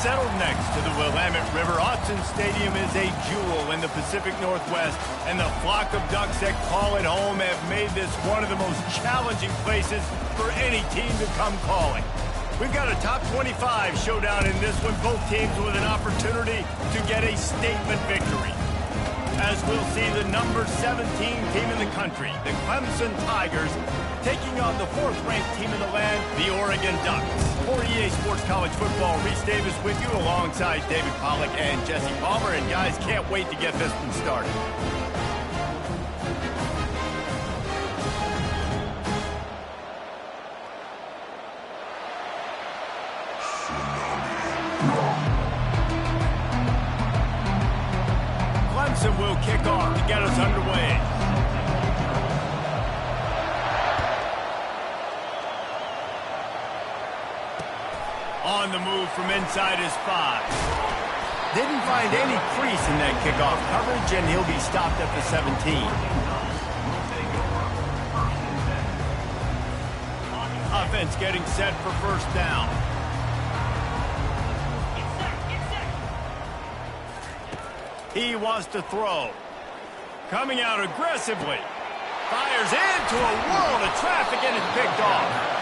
Settled next to the Willamette River, Autzen Stadium is a jewel in the Pacific Northwest, and the flock of ducks that call it home have made this one of the most challenging places for any team to come calling. We've got a top 25 showdown in this one, both teams with an opportunity to get a statement victory. As we'll see the number 17 team in the country, the Clemson Tigers, taking on the 4th-ranked team in the land, the Oregon Ducks. For EA Sports College Football, Reese Davis with you alongside David Pollack and Jesse Palmer. And guys, can't wait to get this one started. Clemson will kick off to get us underway. On the move from inside his 5. Didn't find any crease in that kickoff coverage, and he'll be stopped at the 17. Offense getting set for first down. He wants to throw. Coming out aggressively. Fires into a world of traffic, and it's picked off.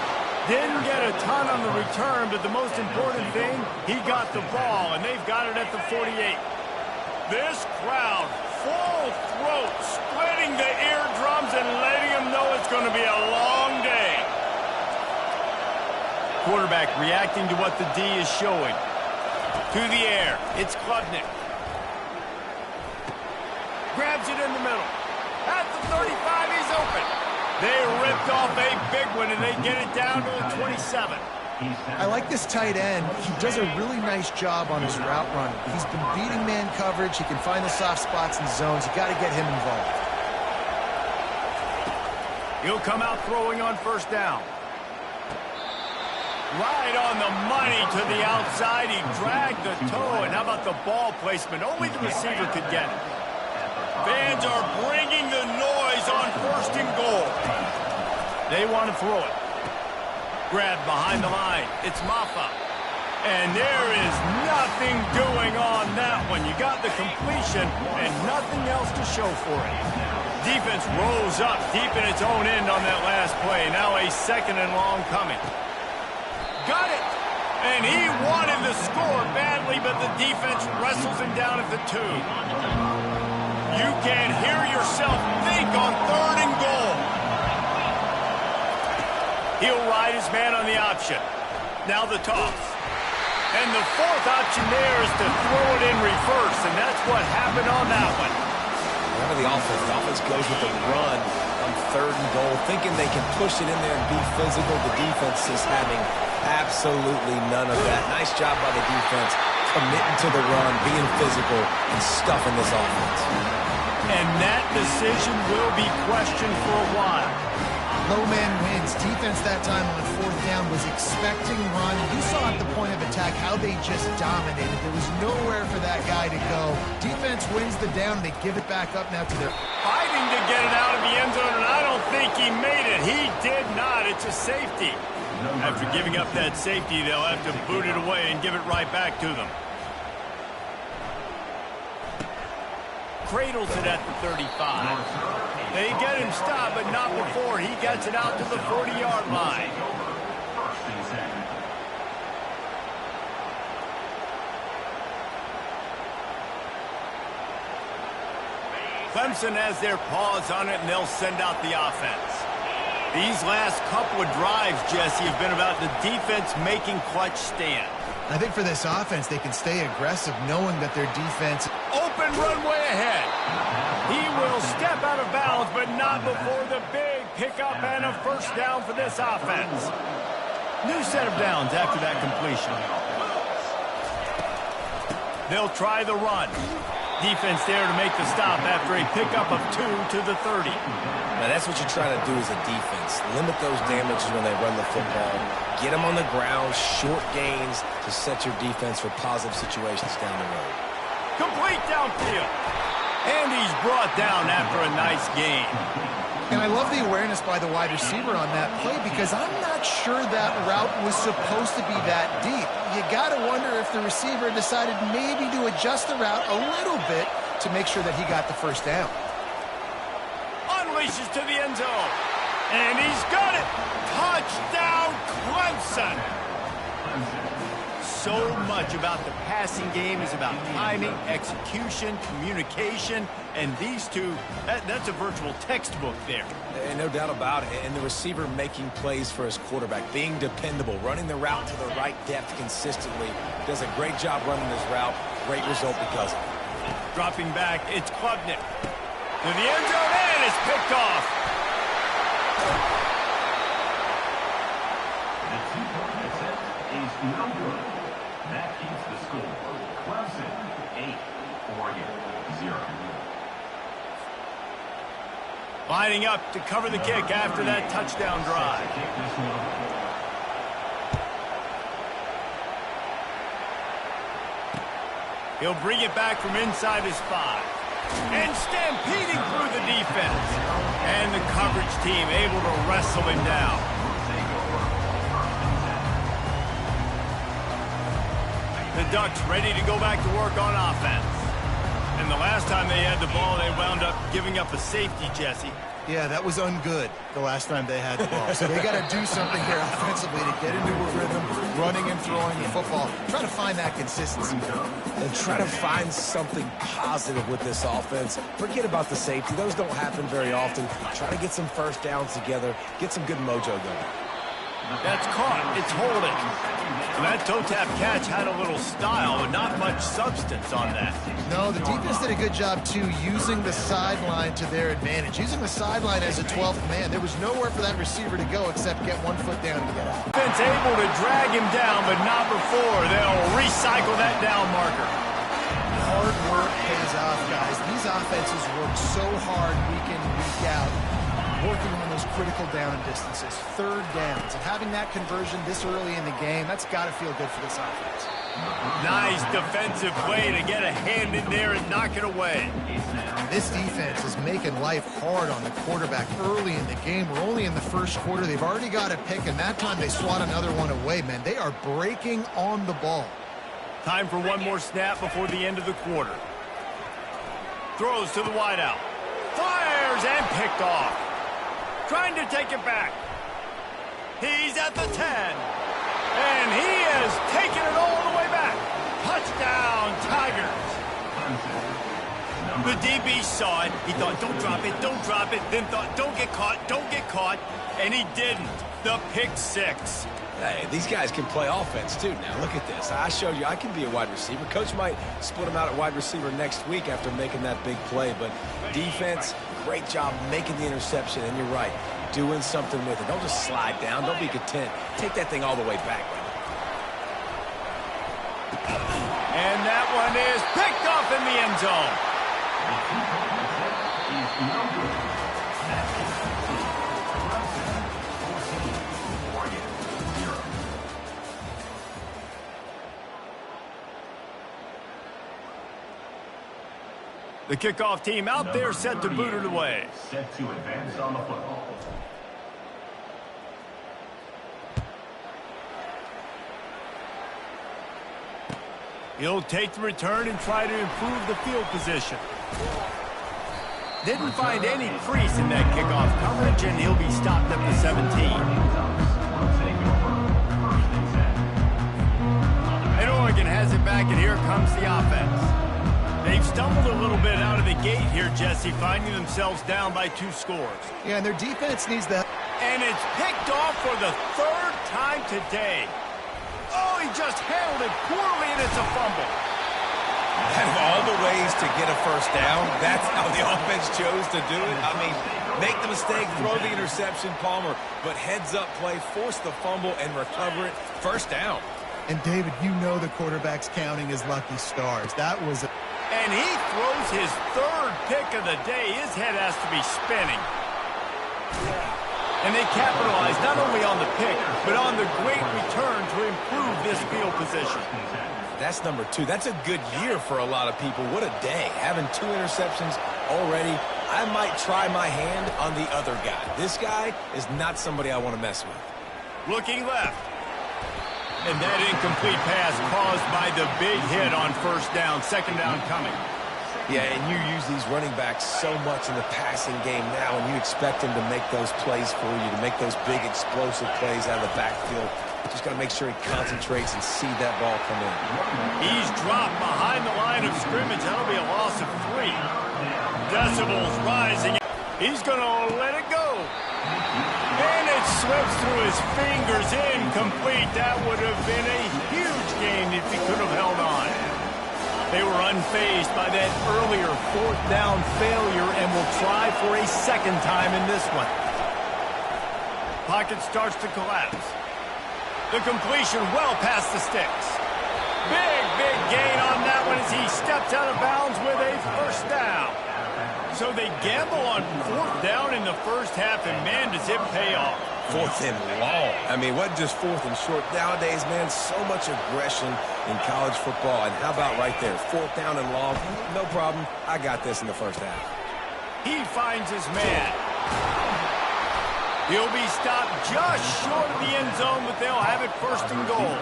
Didn't get a ton on the return, but the most important thing, he got the ball, and they've got it at the 48. This crowd, full throat, splitting the eardrums and letting them know it's going to be a long day. Quarterback reacting to what the D is showing. To the air, it's Klubnik. Grabs it in the middle. At the 35, he's open. They ripped off a big one, and they get it down to the 27. I like this tight end. He does a really nice job on his route running. He's been beating man coverage. He can find the soft spots and zones. You got to get him involved. He'll come out throwing on first down. Right on the money to the outside. He dragged the toe, and how about the ball placement? Only the receiver could get it. Fans are bringing the noise on 1st and goal. They want to throw it. Grab behind the line. It's Maffa. And there is nothing doing on that one. You got the completion and nothing else to show for it. Defense rose up deep in its own end on that last play. Now a 2nd and long coming. Got it. And he wanted the score badly, but the defense wrestles him down at the 2. You can hear yourself think on 3rd and goal. He'll ride his man on the option. Now the toss. And the 4th option there is to throw it in reverse, and that's what happened on that one. Out of the offense. The offense goes with the run on 3rd and goal, thinking they can push it in there and be physical. The defense is having absolutely none of that. Nice job by the defense, committing to the run, being physical, and stuffing this offense. And that decision will be questioned for a while. Low man wins. Defense that time on 4th down was expecting run. You saw at the point of attack how they just dominated. There was nowhere for that guy to go. Defense wins the down. They give it back up now to their... Fighting to get it out of the end zone, and I don't think he made it. He did not. It's a safety. After giving up that safety, they'll have to boot it away and give it right back to them. Cradles it at the 35. They get him stopped, but not before he gets it out to the 40-yard line. Clemson has their paws on it, and they'll send out the offense. These last couple of drives, Jesse, have been about the defense making clutch stands. I think for this offense, they can stay aggressive knowing that their defense... Open runway ahead. He will step out of bounds, but not before the big pickup and a first down for this offense. New set of downs after that completion. They'll try the run. Defense there to make the stop after a pickup of 2 to the 30. Now, that's what you're trying to do as a defense. Limit those damages when they run the football. Get them on the ground, short gains to set your defense for positive situations down the road. Complete downfield. And he's brought down after a nice gain. And I love the awareness by the wide receiver on that play because I'm not sure that route was supposed to be that deep. You got to wonder if the receiver decided maybe to adjust the route a little bit to make sure that he got the first down. Unleashes to the end zone. And he's got it. Touchdown, Clemson. So much about the passing game is about timing, execution, communication, and these two, that's a virtual textbook there. And no doubt about it. And the receiver making plays for his quarterback, being dependable, running the route to the right depth consistently. Does a great job running this route. Great result because of it. Dropping back, it's Klubnik. To the end zone, and it's picked off. The 2-point attempt is no good. That keeps the score. Clemson 8, Oregon 0. Lining up to cover the kick after that touchdown drive. He'll bring it back from inside his 5. And stampeding through the defense. And the coverage team able to wrestle him down. The Ducks ready to go back to work on offense. And the last time they had the ball, they wound up giving up a safety, Jesse. Yeah, that was ungood the last time they had the ball. So they got to do something here offensively to get into a rhythm, running and throwing the football. Try to find that consistency. And try to find something positive with this offense. Forget about the safety. Those don't happen very often. Try to get some first downs together. Get some good mojo going. That's caught. It's holding. And that toe-tap catch had a little style, but not much substance on that. No, the defense did a good job, too, using the sideline to their advantage. Using the sideline as a 12th man. There was nowhere for that receiver to go except get 1 foot down and get out. Defense able to drag him down, but not before. They'll recycle that down marker. Hard work pays off, guys. These offenses work so hard week in, week out, working on those critical down distances, third downs, and having that conversion this early in the game, that's got to feel good for this offense. Nice defensive play to get a hand in there and knock it away. This defense is making life hard on the quarterback early in the game. We're only in the first quarter. They've already got a pick, and that time they swat another one away, man. They are breaking on the ball. Time for one more snap before the end of the quarter. Throws to the wideout. Fires and picked off. Trying to take it back. He's at the 10. And he has taken it all the way back. Touchdown, Tigers. The DB saw it. He thought, don't drop it, don't drop it. Then thought, don't get caught. And he didn't. The pick 6. Hey, these guys can play offense, too. Now, look at this. I showed you I can be a wide receiver. Coach might split him out at wide receiver next week after making that big play. But defense, great job making the interception. And you're right, doing something with it. Don't just slide down. Don't be content. Take that thing all the way back. And that one is picked off in the end zone. The kickoff team out there set to boot it away. Set to advance on the football. He'll take the return and try to improve the field position. Didn't find any crease in that kickoff coverage, and he'll be stopped at the 17. And Oregon has it back, and here comes the offense. They've stumbled a little bit out of the gate here, Jesse, finding themselves down by 2 scores. Yeah, and their defense needs that. And it's picked off for the 3rd time today. Oh, he just handled it poorly, and it's a fumble. Out of all the ways to get a first down, that's how the offense chose to do it. I mean, make the mistake, throw the interception, Palmer, but heads-up play, force the fumble, and recover it. First down. And, David, you know the quarterback's counting his lucky stars. That was a... And he throws his 3rd pick of the day. His head has to be spinning. And they capitalize not only on the pick, but on the great return to improve this field position. That's number 2. That's a good year for a lot of people. What a day. Having 2 interceptions already, I might try my hand on the other guy. This guy is not somebody I want to mess with. Looking left. And that incomplete pass caused by the big hit on first down. Second down coming. Yeah, and you use these running backs so much in the passing game now, and you expect them to make those plays for you, to make those big explosive plays out of the backfield. Just got to make sure he concentrates and see that ball come in. He's dropped behind the line of scrimmage. That'll be a loss of 3. Decibels rising. He's going to let it go. And it slips through his fingers. Incomplete. That would have been a huge gain if he could have held on. They were unfazed by that earlier fourth down failure and will try for a second time in this one. Pocket starts to collapse. The completion well past the sticks. Big gain on that one as he steps out of bounds with a first down. So they gamble on fourth down in the first half, and man, does it pay off. Fourth and long. I mean, what just fourth and short? Nowadays, man, so much aggression in college football. And how about right there? Fourth down and long. No problem. I got this in the first half. He finds his man. He'll be stopped just short of the end zone, but they'll have it first and goal.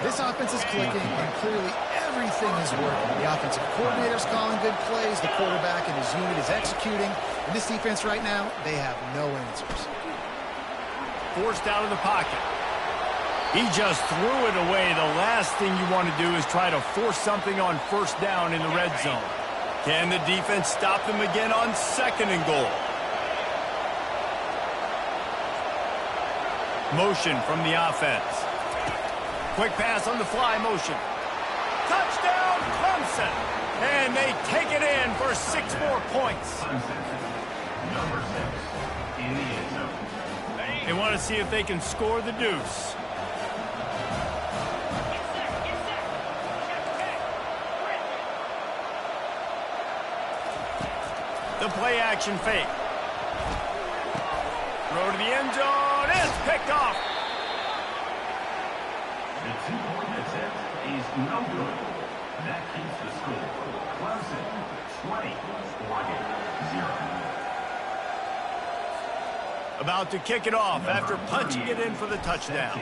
This offense is clicking, and clearly everything is working. The offensive coordinator's calling good plays. The quarterback and his unit is executing. And this defense right now, they have no answers. Forced out of the pocket. He just threw it away. The last thing you want to do is try to force something on first down in the red zone. Can the defense stop them again on second and goal? Motion from the offense. Quick pass on the fly motion. Touchdown, Clemson. And they take it in for 6 more points. Number 6 in the end zone. They want to see if they can score the deuce. The play action fake. Throw to the end zone. It's picked off. The 2-point attempt is no good. That keeps the score. Clemson 20, Oregon 0. About to kick it off after punching it in for the touchdown.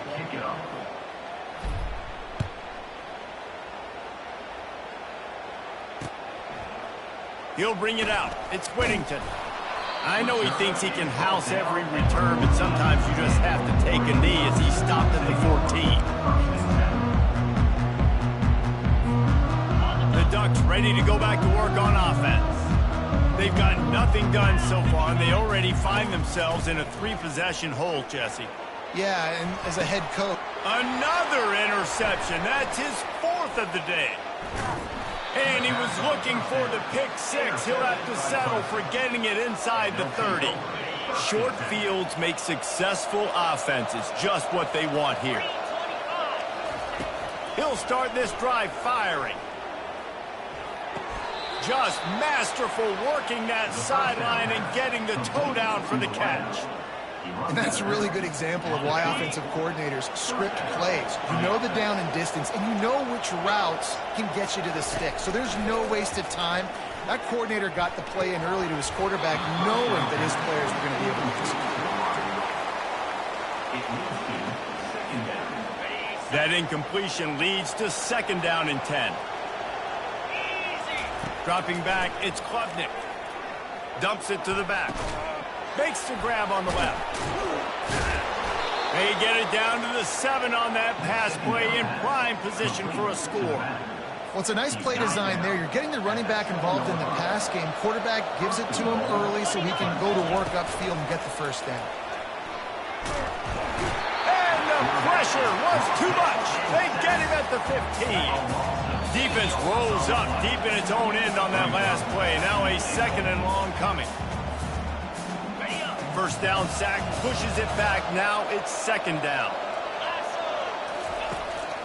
He'll bring it out. It's Whittington. I know he thinks he can house every return, but sometimes you just have to take a knee as he stopped at the 14. The Ducks ready to go back to work on offense. They've got nothing done so far, and they already find themselves in a 3-possession hole, Jesse. Yeah, and as a head coach. Another interception. That's his 4th of the day. And he was looking for the pick 6. He'll have to settle for getting it inside the 30. Short fields make successful offenses, just what they want here. He'll start this drive firing. Just masterful working that sideline and getting the toe down for the catch. And that's a really good example of why offensive coordinators script plays. You know the down and distance, and you know which routes can get you to the stick. So there's no wasted time. That coordinator got the play in early to his quarterback, knowing that his players were going to be able to execute. That incompletion leads to second down and 10. Dropping back, it's Klubnik. Dumps it to the back. Makes the grab on the left. They get it down to the 7 on that pass play in prime position for a score. Well, it's a nice play design there. You're getting the running back involved in the pass game. Quarterback gives it to him early so he can go to work upfield and get the first down. And the pressure was too much. They get him at the 15. Defense rolls up deep in its own end on that last play. Now a second and long coming. First down sack, pushes it back. Now it's second down.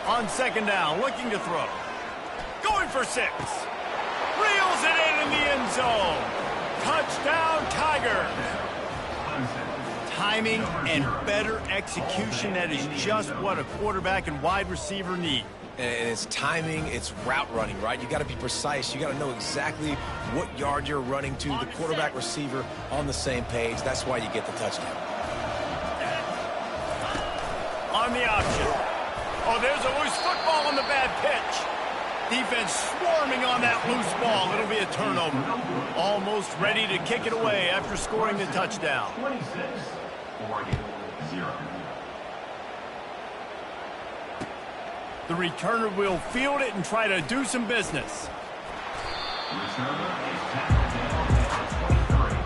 On second down, looking to throw. Going for 6. Reels it in the end zone. Touchdown, Tigers. Timing and better execution, that is just what a quarterback and wide receiver need. And it's timing, it's route running, right? You got to be precise. You got to know exactly what yard you're running to. The quarterback, receiver on the same page. That's why you get the touchdown. On the option. Oh, there's a loose football on the bad pitch. Defense swarming on that loose ball. It'll be a turnover. Almost ready to kick it away after scoring the touchdown. 26, Oregon, 0. The returner will field it and try to do some business. Returner is tackled down at the 23.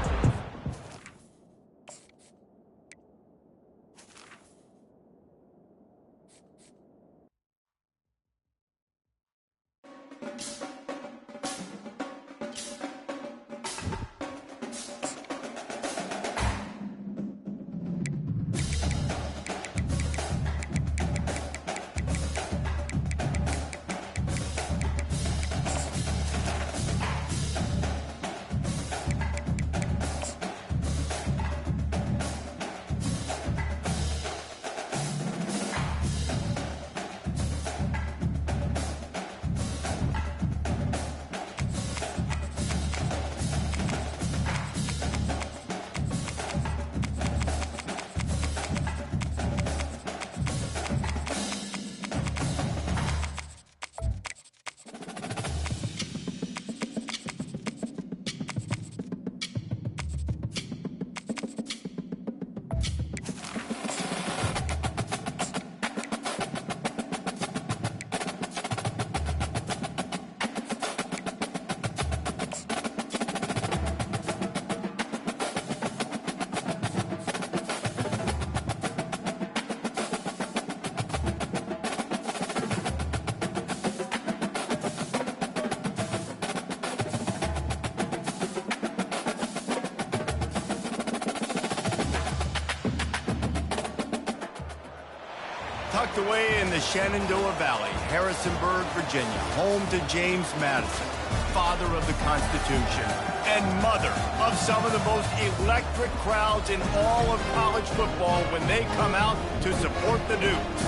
Tucked away in the Shenandoah Valley, Harrisonburg, Virginia, home to James Madison, father of the Constitution, and mother of some of the most electric crowds in all of college football when they come out to support the Dukes.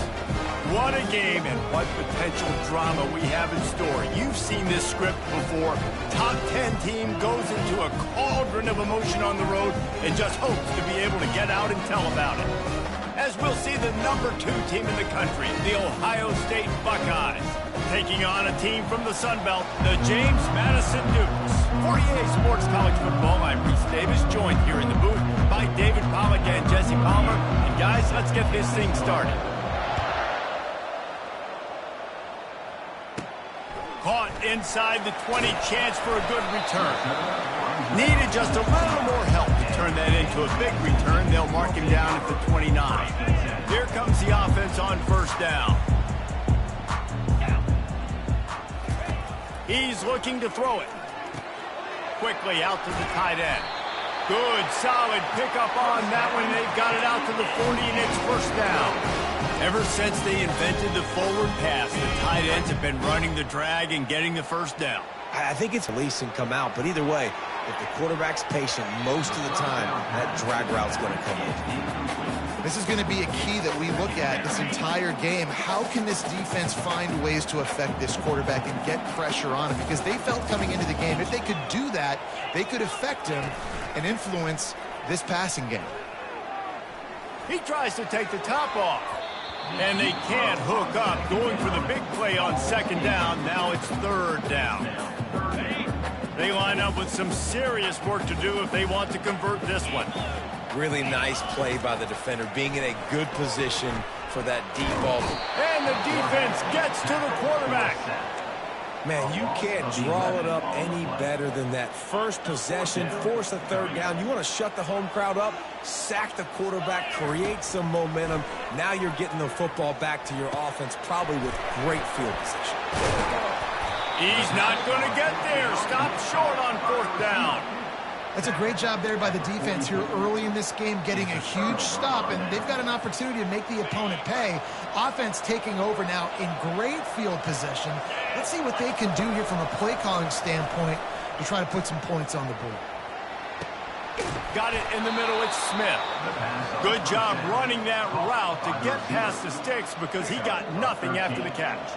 What a game and what potential drama we have in store. You've seen this script before. Top 10 team goes into a cauldron of emotion on the road and just hopes to be able to get out and tell about it. As we'll see the number 2 team in the country, the Ohio State Buckeyes, taking on a team from the Sun Belt, the James Madison Dukes. For EA Sports College Football, I'm Reese Davis, joined here in the booth by David Pollack and Jesse Palmer. And guys, let's get this thing started. Caught inside the 20, chance for a good return. Needed just a little more help to turn that into a big return. They'll mark him down at the 29. Here comes the offense on first down. He's looking to throw it. Quickly out to the tight end. Good, solid pickup on that one. They've got it out to the 40, and it's first down. Ever since they invented the forward pass, the tight ends have been running the drag and getting the first down. I think it's release and come out, but either way, if the quarterback's patient most of the time, that drag route's going to come in. This is going to be a key that we look at this entire game. How can this defense find ways to affect this quarterback and get pressure on him? Because they felt coming into the game, if they could do that, they could affect him and influence this passing game. He tries to take the top off. And they can't hook up. Going for the big play on second down. Now it's third down. They line up with some serious work to do if they want to convert this one. Really nice play by the defender, being in a good position for that deep ball. And the defense gets to the quarterback. Man, you can't draw it up any better than that. First possession, force a third down. You want to shut the home crowd up, sack the quarterback, create some momentum. Now you're getting the football back to your offense, probably with great field position. He's not going to get there. Stopped short on fourth down. That's a great job there by the defense here early in this game, getting a huge stop, and they've got an opportunity to make the opponent pay. Offense taking over now in great field possession. Let's see what they can do here from a play calling standpoint to try to put some points on the board. Got it in the middle. It's Smith. Good job running that route to get past the sticks because he got nothing after the catch.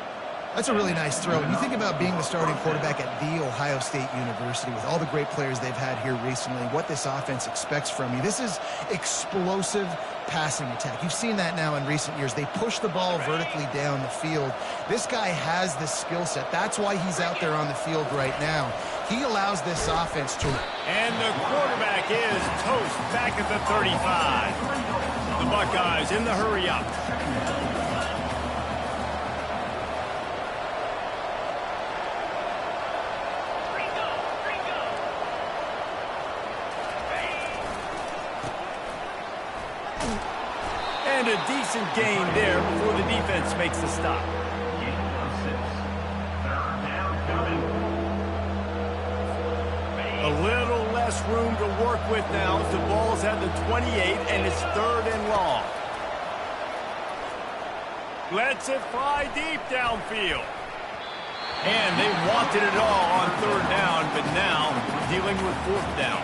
That's a really nice throw. When you think about being the starting quarterback at The Ohio State University with all the great players they've had here recently, what this offense expects from you, this is explosive passing attack. You've seen that now in recent years. They push the ball vertically down the field. This guy has this skill set. That's why he's out there on the field right now. He allows this offense to... And the quarterback is toast back at the 35. The Buckeyes in the hurry up. And a decent gain there before the defense makes the stop. A little less room to work with now. The ball's at the 28, and it's 3rd and long. Lets it fly deep downfield. And they wanted it all on 3rd down, but now dealing with 4th down.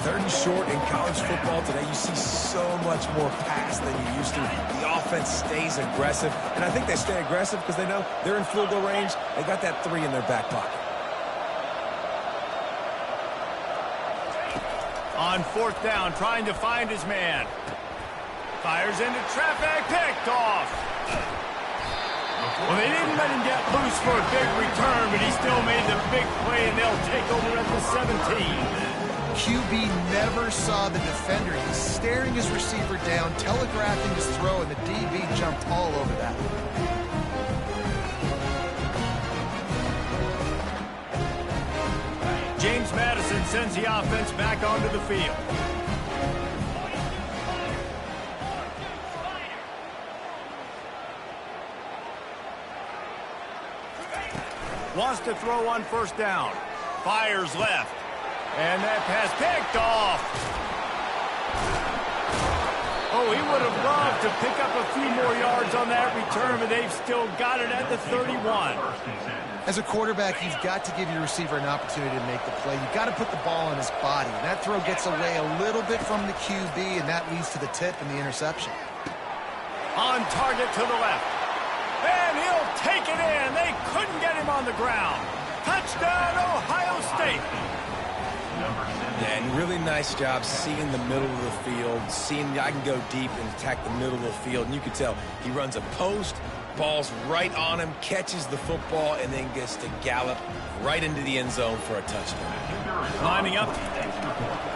3rd and short in college football today, you see so much more pass than you used to. The offense stays aggressive, and I think they stay aggressive because they know they're in field goal range. They got that 3 in their back pocket. On 4th down, trying to find his man. Fires into traffic, picked off. Well, they didn't let him get loose for a big return, but he still made the big play, and they'll take over at the 17. QB never saw the defender. He's staring his receiver down, telegraphing his throw, and the DB jumped all over that. James Madison sends the offense back onto the field. Wants to throw on 1st down. Fires left. And that pass picked off. Oh, he would have loved to pick up a few more yards on that return, but they've still got it at the 31. As a quarterback, you've got to give your receiver an opportunity to make the play. You've got to put the ball on his body. That throw gets away a little bit from the QB, and that leads to the tip and the interception. On target to the left. And he'll take it in. They couldn't get him on the ground. Touchdown, Ohio State. Yeah, and really nice job seeing the middle of the field, seeing I can go deep and attack the middle of the field. And you can tell he runs a post, ball's right on him, catches the football, and then gets to gallop right into the end zone for a touchdown. Lining up.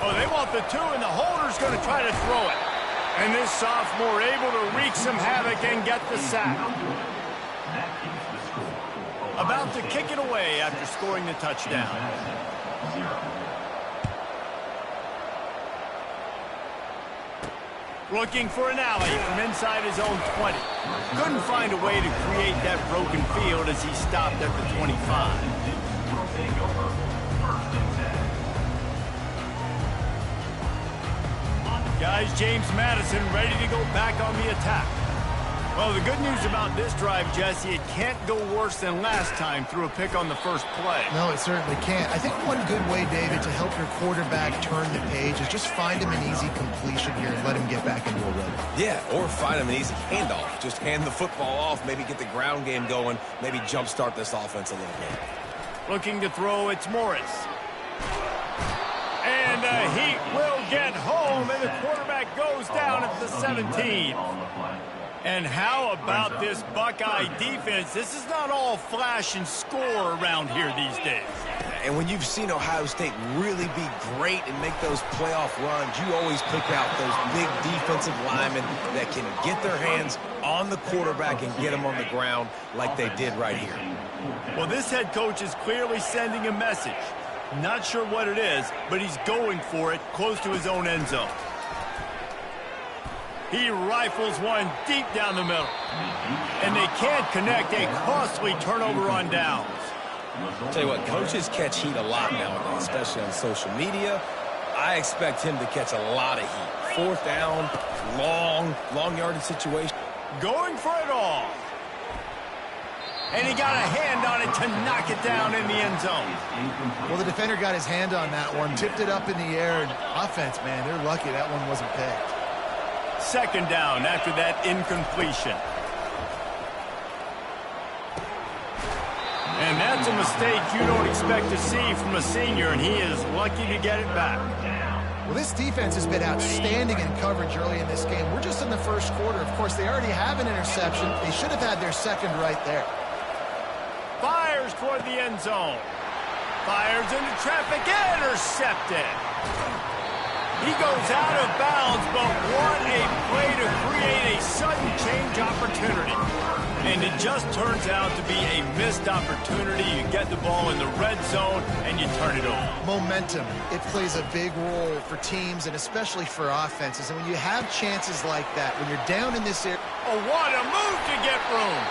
Oh, they want the 2, and the holder's going to try to throw it. And this sophomore able to wreak some havoc and get the sack. About to kick it away after scoring the touchdown. Looking for an alley from inside his own 20. Couldn't find a way to create that broken field as he stopped at the 25. Guys, James Madison ready to go back on the attack. Well, the good news about this drive, Jesse, it can't go worse than last time through a pick on the first play. No, it certainly can't. I think one good way, David, to help your quarterback turn the page is just find him an easy completion here and let him get back into a rhythm. Yeah, or find him an easy handoff. Just hand the football off, maybe get the ground game going, maybe jumpstart this offense a little bit. Looking to throw, it's Morris. And he will get home, and the quarterback goes down at the 17. And how about this Buckeye defense? This is not all flash and score around here these days. And when you've seen Ohio State really be great and make those playoff runs, you always pick out those big defensive linemen that can get their hands on the quarterback and get him on the ground like they did right here. Well, this head coach is clearly sending a message. Not sure what it is, but he's going for it close to his own end zone. He rifles one deep down the middle. And they can't connect, a costly turnover on downs. I'll tell you what, coaches catch heat a lot nowadays, especially on social media. I expect him to catch a lot of heat. 4th down, long yardage situation. Going for it all. And he got a hand on it to knock it down in the end zone. Well, the defender got his hand on that one, tipped it up in the air, and offense, man, they're lucky that one wasn't picked. 2nd down after that incompletion. That's a mistake you don't expect to see from a senior, and he is lucky to get it back. Well, this defense has been outstanding in coverage early in this game. We're just in the first quarter. Of course, they already have an interception. They should have had their second right there. Fires toward the end zone. Fires into traffic. Intercepted. He goes out of bounds, but what a play to create a sudden change opportunity. And it just turns out to be a missed opportunity. You get the ball in the red zone, and you turn it over. Momentum. It plays a big role for teams and especially for offenses. And when you have chances like that, when you're down in this area... Oh, what a move to get room.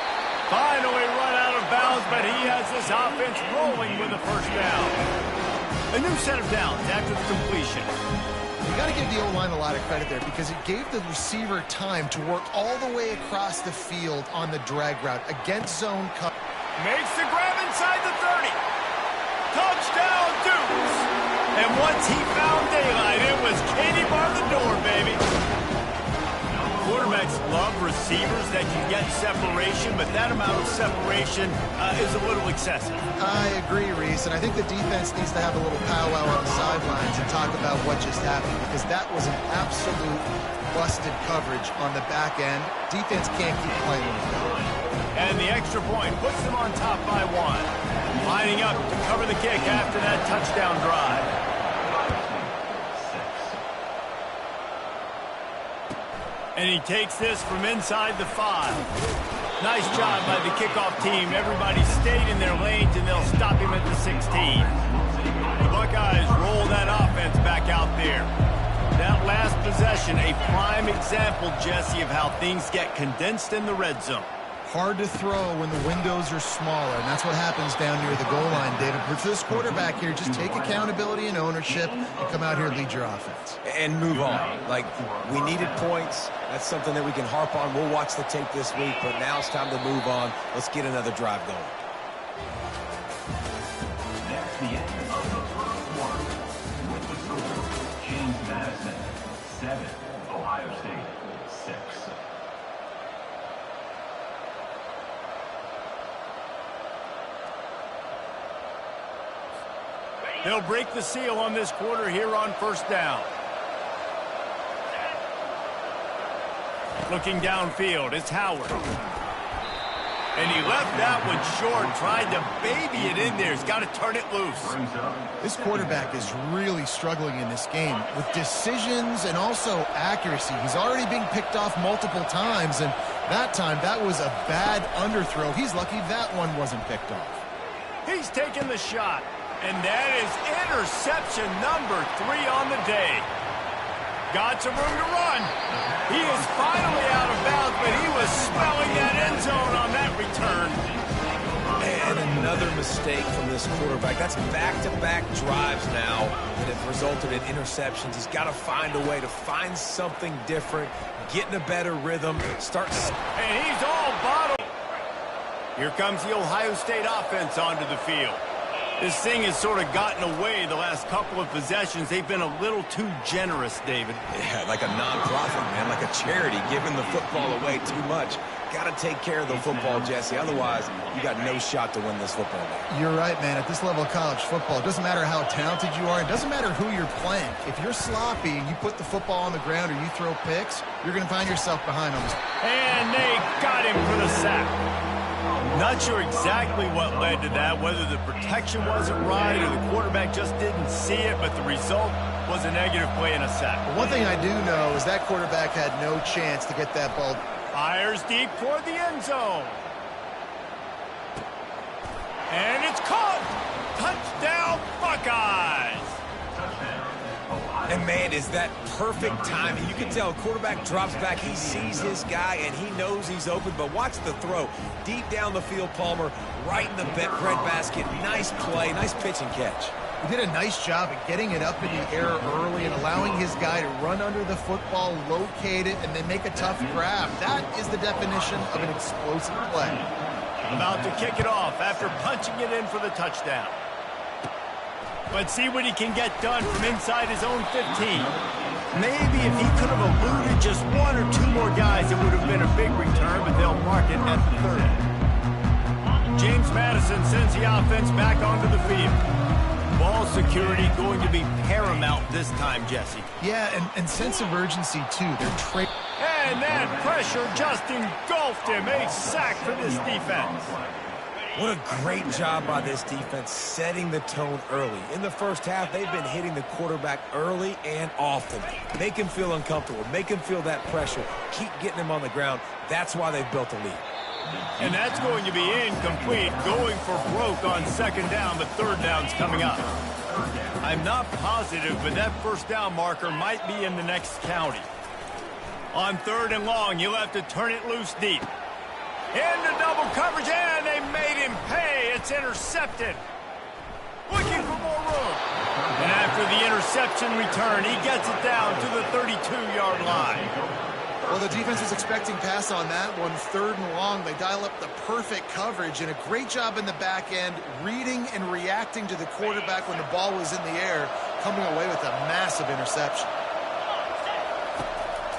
Finally run out of bounds, but he has this offense rolling with a first down. A new set of downs after the completion. You got to give the O-line a lot of credit there because it gave the receiver time to work all the way across the field on the drag route against zone cover. Makes the grab inside the 30. Touchdown, Dukes. And once he found daylight, it was Katie bar the door, baby. Quarterbacks love receivers that can get separation, but that amount of separation is a little excessive. I agree, Reese, and I think the defense needs to have a little powwow on the sidelines and talk about what just happened, because that was an absolute busted coverage on the back end. Defense can't keep playing with it. And the extra point puts them on top by 1. Lining up to cover the kick after that touchdown drive. And he takes this from inside the 5. Nice job by the kickoff team. Everybody stayed in their lanes, and they'll stop him at the 16. The Buckeyes roll that offense back out there. That last possession, a prime example, Jesse, of how things get condensed in the red zone. Hard to throw when the windows are smaller, and that's what happens down near the goal line, David. But for this quarterback here, just take accountability and ownership and come out here and lead your offense. And move on. Like, we needed points. That's something that we can harp on. We'll watch the tape this week, but now it's time to move on. Let's get another drive going. That's the end of the first quarter. With the score, James Madison, 7, Ohio State, 6. They'll break the seal on this quarter here on first down. Looking downfield, it's Howard. And he left that one short, tried to baby it in there. He's got to turn it loose. This quarterback is really struggling in this game with decisions and also accuracy. He's already being picked off multiple times, and that time, that was a bad underthrow. He's lucky that one wasn't picked off. He's taking the shot. And that is interception number 3 on the day. Got some room to run. He is finally out of bounds, but he was smelling that end zone on that return. And another mistake from this quarterback. That's back-to-back drives now that have resulted in interceptions. He's got to find a way to find something different, get in a better rhythm, start... And he's all bottled. Here comes the Ohio State offense onto the field. This thing has sort of gotten away the last couple of possessions. They've been a little too generous, David. Yeah, like a nonprofit, man, like a charity, giving the football away too much. Got to take care of the football, Jesse. Otherwise, you got no shot to win this football game. You're right, man. At this level of college football, it doesn't matter how talented you are. It doesn't matter who you're playing. If you're sloppy and you put the football on the ground or you throw picks, you're going to find yourself behind on this. And they got him for the sack. Not sure exactly what led to that, whether the protection wasn't right or the quarterback just didn't see it, but the result was a negative play and a sack. But one thing I do know is that quarterback had no chance to get that ball. Fires deep toward the end zone. And it's caught. Touchdown, Buckeyes. And, man, is that perfect timing. You can tell a quarterback drops back. He sees his guy, and he knows he's open. But watch the throw. Deep down the field, Palmer, right in the breadbasket. Nice play, nice pitch and catch. He did a nice job at getting it up in the air early and allowing his guy to run under the football, locate it, and then make a tough grab. That is the definition of an explosive play. About to kick it off after punching it in for the touchdown. Let's see what he can get done from inside his own 15. Maybe if he could have eluded just 1 or 2 more guys, it would have been a big return, but they'll mark it at the 30. James James Madison sends the offense back onto the field. Ball security going to be paramount this time, Jesse. Yeah, and sense of urgency, too. They're and that pressure just engulfed him. A sack for this defense. What a great job by this defense setting the tone early. In the first half, they've been hitting the quarterback early and often. Make him feel uncomfortable. Make him feel that pressure. Keep getting him on the ground. That's why they've built a lead. And that's going to be incomplete, going for broke on second down, but third down's coming up. I'm not positive, but that first down marker might be in the next county. On third and long, you'll have to turn it loose deep. Into double coverage, and they made him pay. It's intercepted. Looking for more room. And after the interception return, he gets it down to the 32-yard line. Well, the defense was expecting pass on that one. Third and long, they dial up the perfect coverage and a great job in the back end, reading and reacting to the quarterback when the ball was in the air, coming away with a massive interception.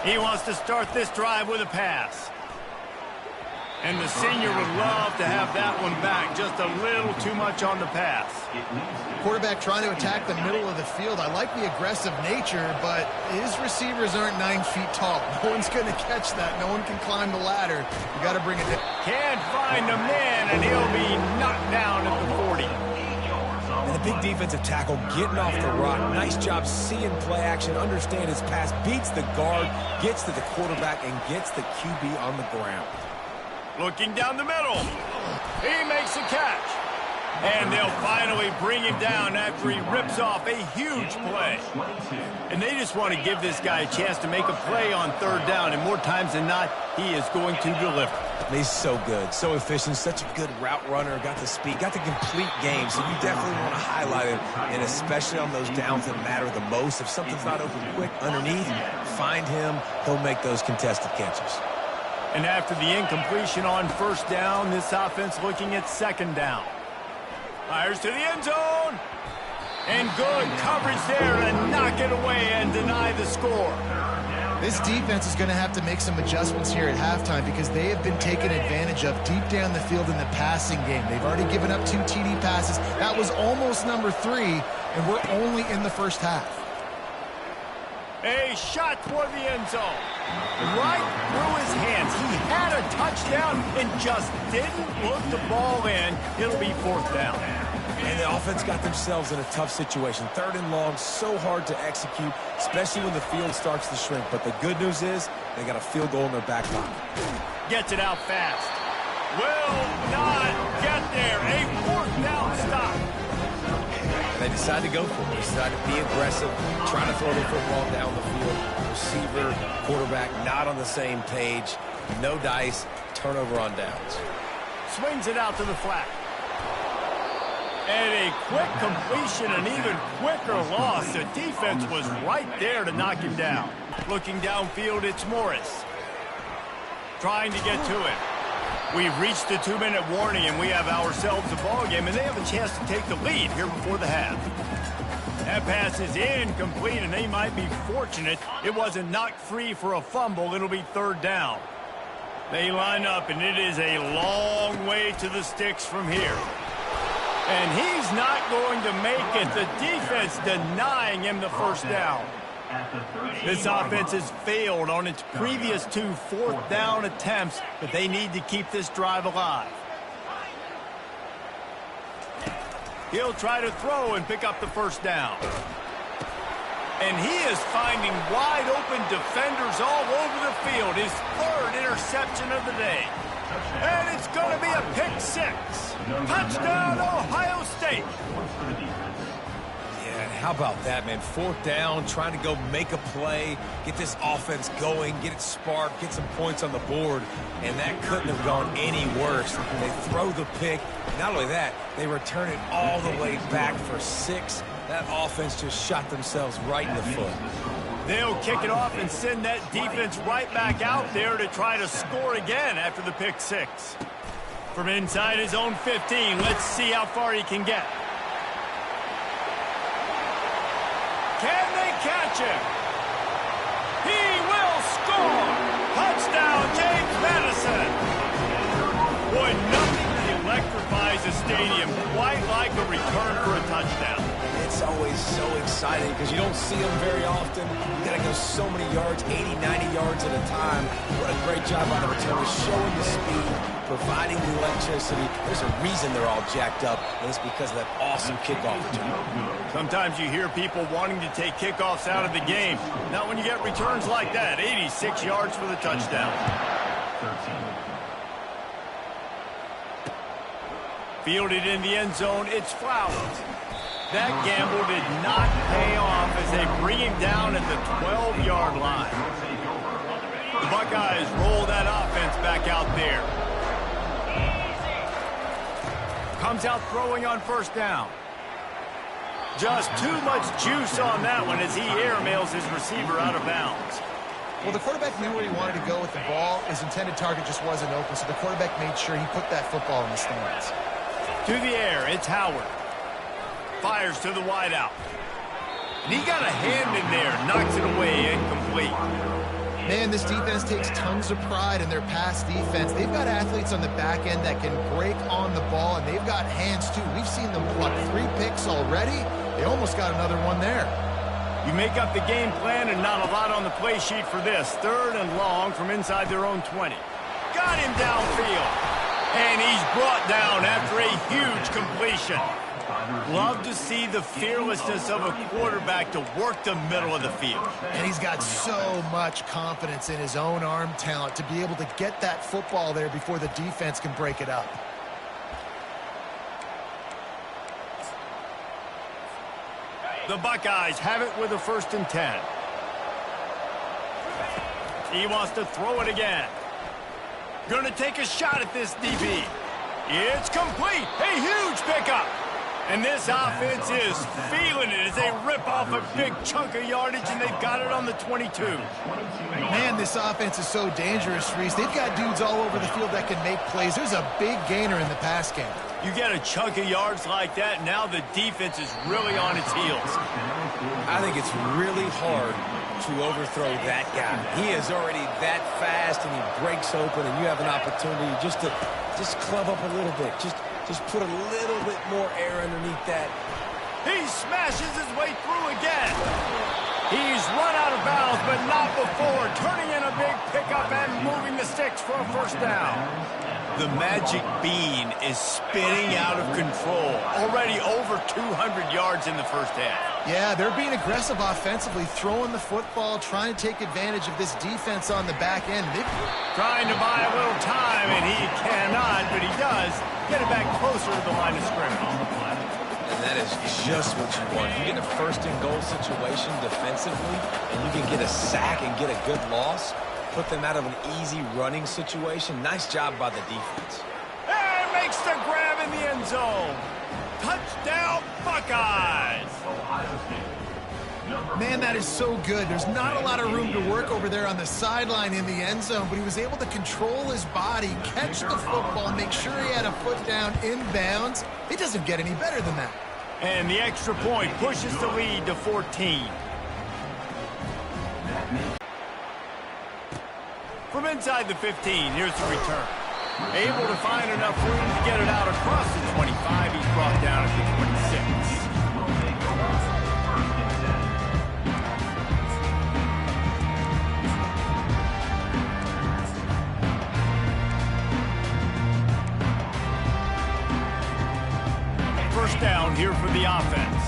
He wants to start this drive with a pass. And the senior would love to have that one back. Just a little too much on the pass. Quarterback trying to attack the middle of the field. I like the aggressive nature, but his receivers aren't 9 feet tall. No one's going to catch that. No one can climb the ladder. You got to bring it down. Can't find a man, and he'll be knocked down at the 40. And a big defensive tackle getting off the rock. Nice job seeing play action, understand his pass, beats the guard, gets to the quarterback, and gets the QB on the ground. Looking down the middle. He makes a catch. And they'll finally bring him down after he rips off a huge play. And they just want to give this guy a chance to make a play on third down. And more times than not, he is going to deliver. He's so good, so efficient, such a good route runner, got the speed, got the complete game. So you definitely want to highlight him, and especially on those downs that matter the most. If something's not open quick underneath, find him. He'll make those contested catches. And after the incompletion on first down, this offense looking at second down. Fires to the end zone. And good coverage there and knock it away and deny the score. This defense is going to have to make some adjustments here at halftime because they have been taken advantage of deep down the field in the passing game. They've already given up 2 TD passes. That was almost number 3, and we're only in the first half. A shot toward the end zone. Right through his hands. He had a touchdown and just didn't look the ball in. It'll be fourth down. And the offense got themselves in a tough situation. Third and long, so hard to execute, especially when the field starts to shrink. But the good news is they got a field goal in their back pocket. Gets it out fast. Will not get there. A fourth down stop. They decide to go for it. They decide to be aggressive, trying to throw the football down the field. Receiver, quarterback, not on the same page. No dice, turnover on downs. Swings it out to the flat. And a quick completion, an even quicker loss. The defense was right there to knock him down. Looking downfield, it's Morris. Trying to get to it. We've reached the 2-minute warning, and we have ourselves a ball game, and they have a chance to take the lead here before the half. That pass is incomplete, and they might be fortunate it wasn't knocked free for a fumble. It'll be third down. They line up, and it is a long way to the sticks from here. And he's not going to make it. The defense denying him the first down. This offense has failed on its previous 2 fourth down attempts, but they need to keep this drive alive. He'll try to throw and pick up the first down. And he is finding wide open defenders all over the field. His 3rd interception of the day. And it's going to be a pick 6. Touchdown, Ohio State. Yeah, how about that, man? Fourth down, trying to go make a play, get this offense going, get it sparked, get some points on the board, and that couldn't have gone any worse. They throw the pick. Not only that, they return it all the way back for 6. That offense just shot themselves right in the foot. They'll kick it off and send that defense right back out there to try to score again after the pick 6. From inside his own 15, let's see how far he can get. Can they catch him? He will score! Touchdown, James Madison! Boy, nothing electrifies a stadium, quite like a return for a touchdown. It's always so exciting because you don't see them very often. You got to go so many yards, 80, 90 yards at a time. What a great job by the returners, showing the speed, providing the electricity. There's a reason they're all jacked up, and it's because of that awesome kickoff return. Sometimes you hear people wanting to take kickoffs out of the game. Not when you get returns like that. 86 yards for the touchdown. 13. Fielded in the end zone, it's Flowers. That gamble did not pay off as they bring him down at the 12-yard line. The Buckeyes roll that offense back out there. Comes out throwing on first down. Just too much juice on that one as he airmails his receiver out of bounds. Well, the quarterback knew where he wanted to go with the ball. His intended target just wasn't open, so the quarterback made sure he put that football in the stands. To the air, it's Howard. Fires to the wideout. And he got a hand in there, knocks it away, incomplete. Man, this defense takes tons of pride in their pass defense. They've got athletes on the back end that can break on the ball, and they've got hands, too. We've seen them pluck 3 picks already. They almost got another one there. You make up the game plan and not a lot on the play sheet for this. 3rd and long from inside their own 20. Got him downfield. And he's brought down after a huge completion. Love to see the fearlessness of a quarterback to work the middle of the field. And he's got so much confidence in his own arm talent to be able to get that football there before the defense can break it up. The Buckeyes have it with a 1st and 10. He wants to throw it again. Going to take a shot at this DB. It's complete. A huge pickup. And this offense is feeling it as they rip off a big chunk of yardage, and they've got it on the 22. Man, this offense is so dangerous, Reese. They've got dudes all over the field that can make plays. There's a big gainer in the pass game. You get a chunk of yards like that, now the defense is really on its heels. I think it's really hard to overthrow that guy. He is already that fast, and he breaks open, and you have an opportunity just to club up a little bit. Just put a little bit more air underneath that. He smashes his way through again. He's run out of bounds, but not before, turning in a big pickup and moving the sticks for a 1st down. The magic bean is spinning out of control. Already over 200 yards in the 1st half. Yeah, they're being aggressive offensively, throwing the football, trying to take advantage of this defense on the back end. Trying to buy a little time, and he cannot, but he does get it back closer to the line of scrimmage. And that is just what you want. You get a 1st and goal situation defensively, and you can get a sack and get a good loss, put them out of an easy running situation. Nice job by the defense. And makes the grab in the end zone. Touchdown, Buckeyes! Man, that is so good. There's not a lot of room to work over there on the sideline in the end zone, but he was able to control his body, catch the football, make sure he had a foot down inbounds. It doesn't get any better than that. And the extra point pushes the lead to 14. From inside the 15, here's the return. Able to find enough room to get it out across the 25. He's brought down at the 26. First down here for the offense.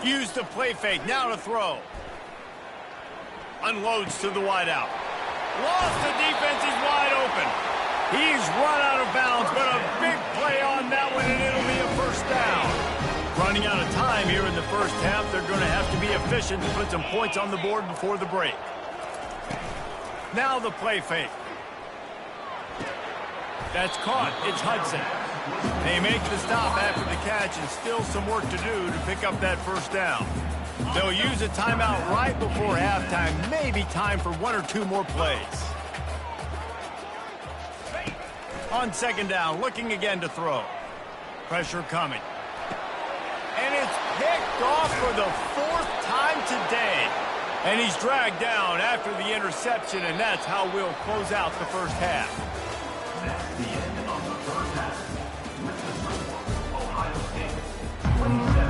Use the play fake, now to throw. Unloads to the wideout. Lost the defense, he's wide open. He's run out of bounds, but a big play on that one, and it'll be a 1st down. Running out of time here in the 1st half, they're going to have to be efficient to put some points on the board before the break. Now the play fake. That's caught. It's Hudson. They make the stop after the catch, and still some work to do to pick up that 1st down. They'll use a timeout right before halftime. Maybe time for 1 or 2 more plays. On 2nd down, looking again to throw. Pressure coming. And it's picked off for the 4th time today. And he's dragged down after the interception, and that's how we'll close out the first half. That's the end of the first half. With the score, Ohio State 27.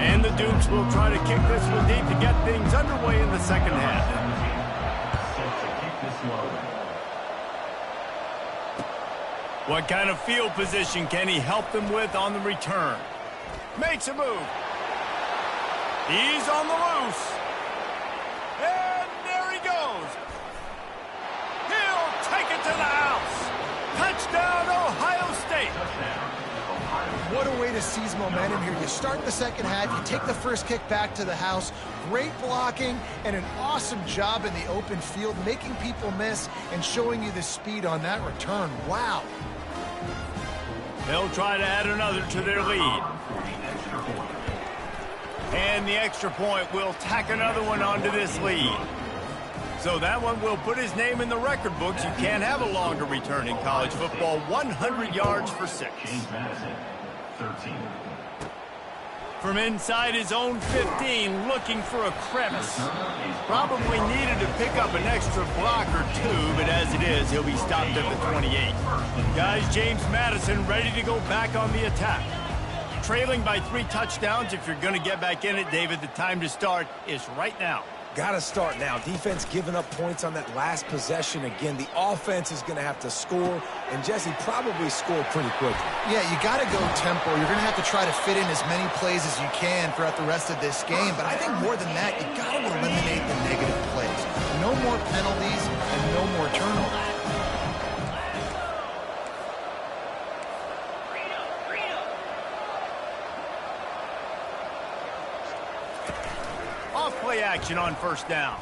And the Dukes will try to kick this one deep to get things underway in the second half. Set to kick this one. What kind of field position can he help them with on the return? Makes a move. He's on the loose. And there he goes. He'll take it to the house. Touchdown, Ohio State. What a way to seize momentum here. You start the second half, you take the first kick back to the house. Great blocking and an awesome job in the open field, making people miss and showing you the speed on that return. Wow. They'll try to add another to their lead. And the extra point will tack another one onto this lead. So that one will put his name in the record books. You can't have a longer return in college football. 100 yards for 6. James Madison, 13. From inside his own 15, looking for a crevice. Probably needed to pick up an extra block or two, but as it is, he'll be stopped at the 28. Guys, James Madison ready to go back on the attack. Trailing by 3 touchdowns. If you're going to get back in it, David, the time to start is right now. Got to start now. Defense giving up points on that last possession. Again, the offense is going to have to score, and Jesse probably score pretty quickly. Yeah, you got to go tempo. You're going to have to try to fit in as many plays as you can throughout the rest of this game. But I think more than that, you got to eliminate the negative plays. No more penalties and no more turnovers. Off-play action on first down.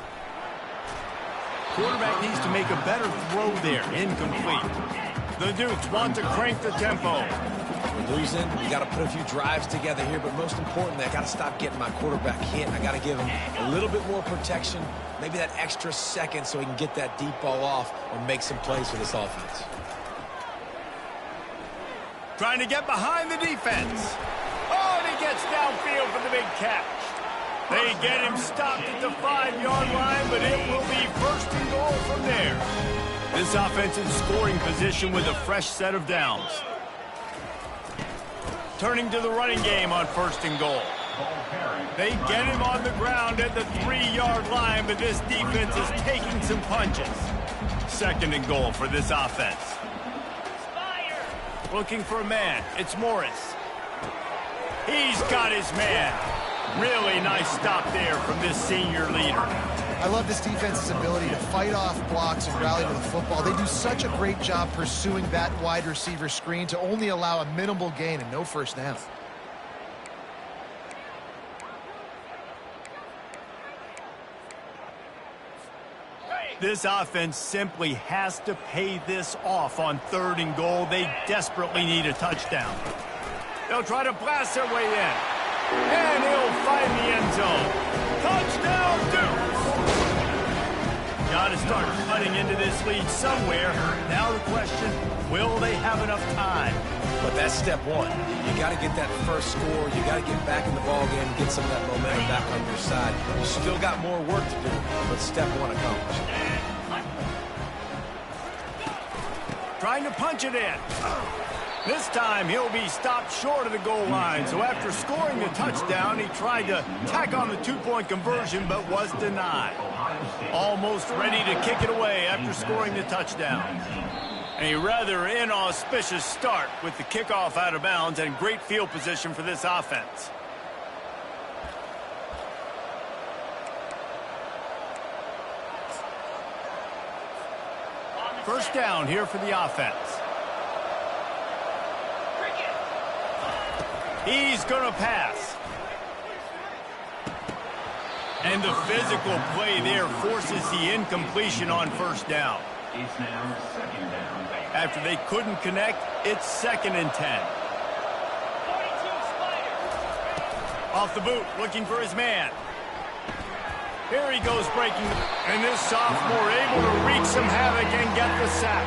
Quarterback needs to make a better throw there. Incomplete. The Dukes want to crank the tempo. We're losing. We got to put a few drives together here, but most importantly, I got to stop getting my quarterback hit. I got to give him a little bit more protection, maybe that extra second so he can get that deep ball off or make some plays for this offense. Trying to get behind the defense. Oh, and he gets downfield for the big catch. They get him stopped at the 5-yard line, but it will be first and goal from there. This offense in scoring position with a fresh set of downs. Turning to the running game on first and goal. They get him on the ground at the 3-yard line, but this defense is taking some punches. Second and goal for this offense. Looking for a man. It's Morris. He's got his man. Really nice stop there from this senior leader. I love this defense's ability to fight off blocks and rally to the football. They do such a great job pursuing that wide receiver screen to only allow a minimal gain and no first down. This offense simply has to pay this off on third and goal. They desperately need a touchdown. They'll try to blast their way in. And he'll find the end zone. Touchdown, Dukes! Got to start cutting into this lead somewhere. Now the question, will they have enough time? But that's step one. You got to get that first score. You got to get back in the ball game and get some of that momentum back on your side. You still got more work to do, but step one accomplished. Trying to punch it in. This time, he'll be stopped short of the goal line. So after scoring the touchdown, he tried to tack on the 2-point conversion, but was denied. Almost ready to kick it away after scoring the touchdown. A rather inauspicious start with the kickoff out of bounds and great field position for this offense. First down here for the offense. He's going to pass. And the physical play there forces the incompletion on first down. It's now second down. After they couldn't connect, it's 2nd and 10. Off the boot, looking for his man. Here he goes breaking. And this sophomore able to wreak some havoc and get the sack.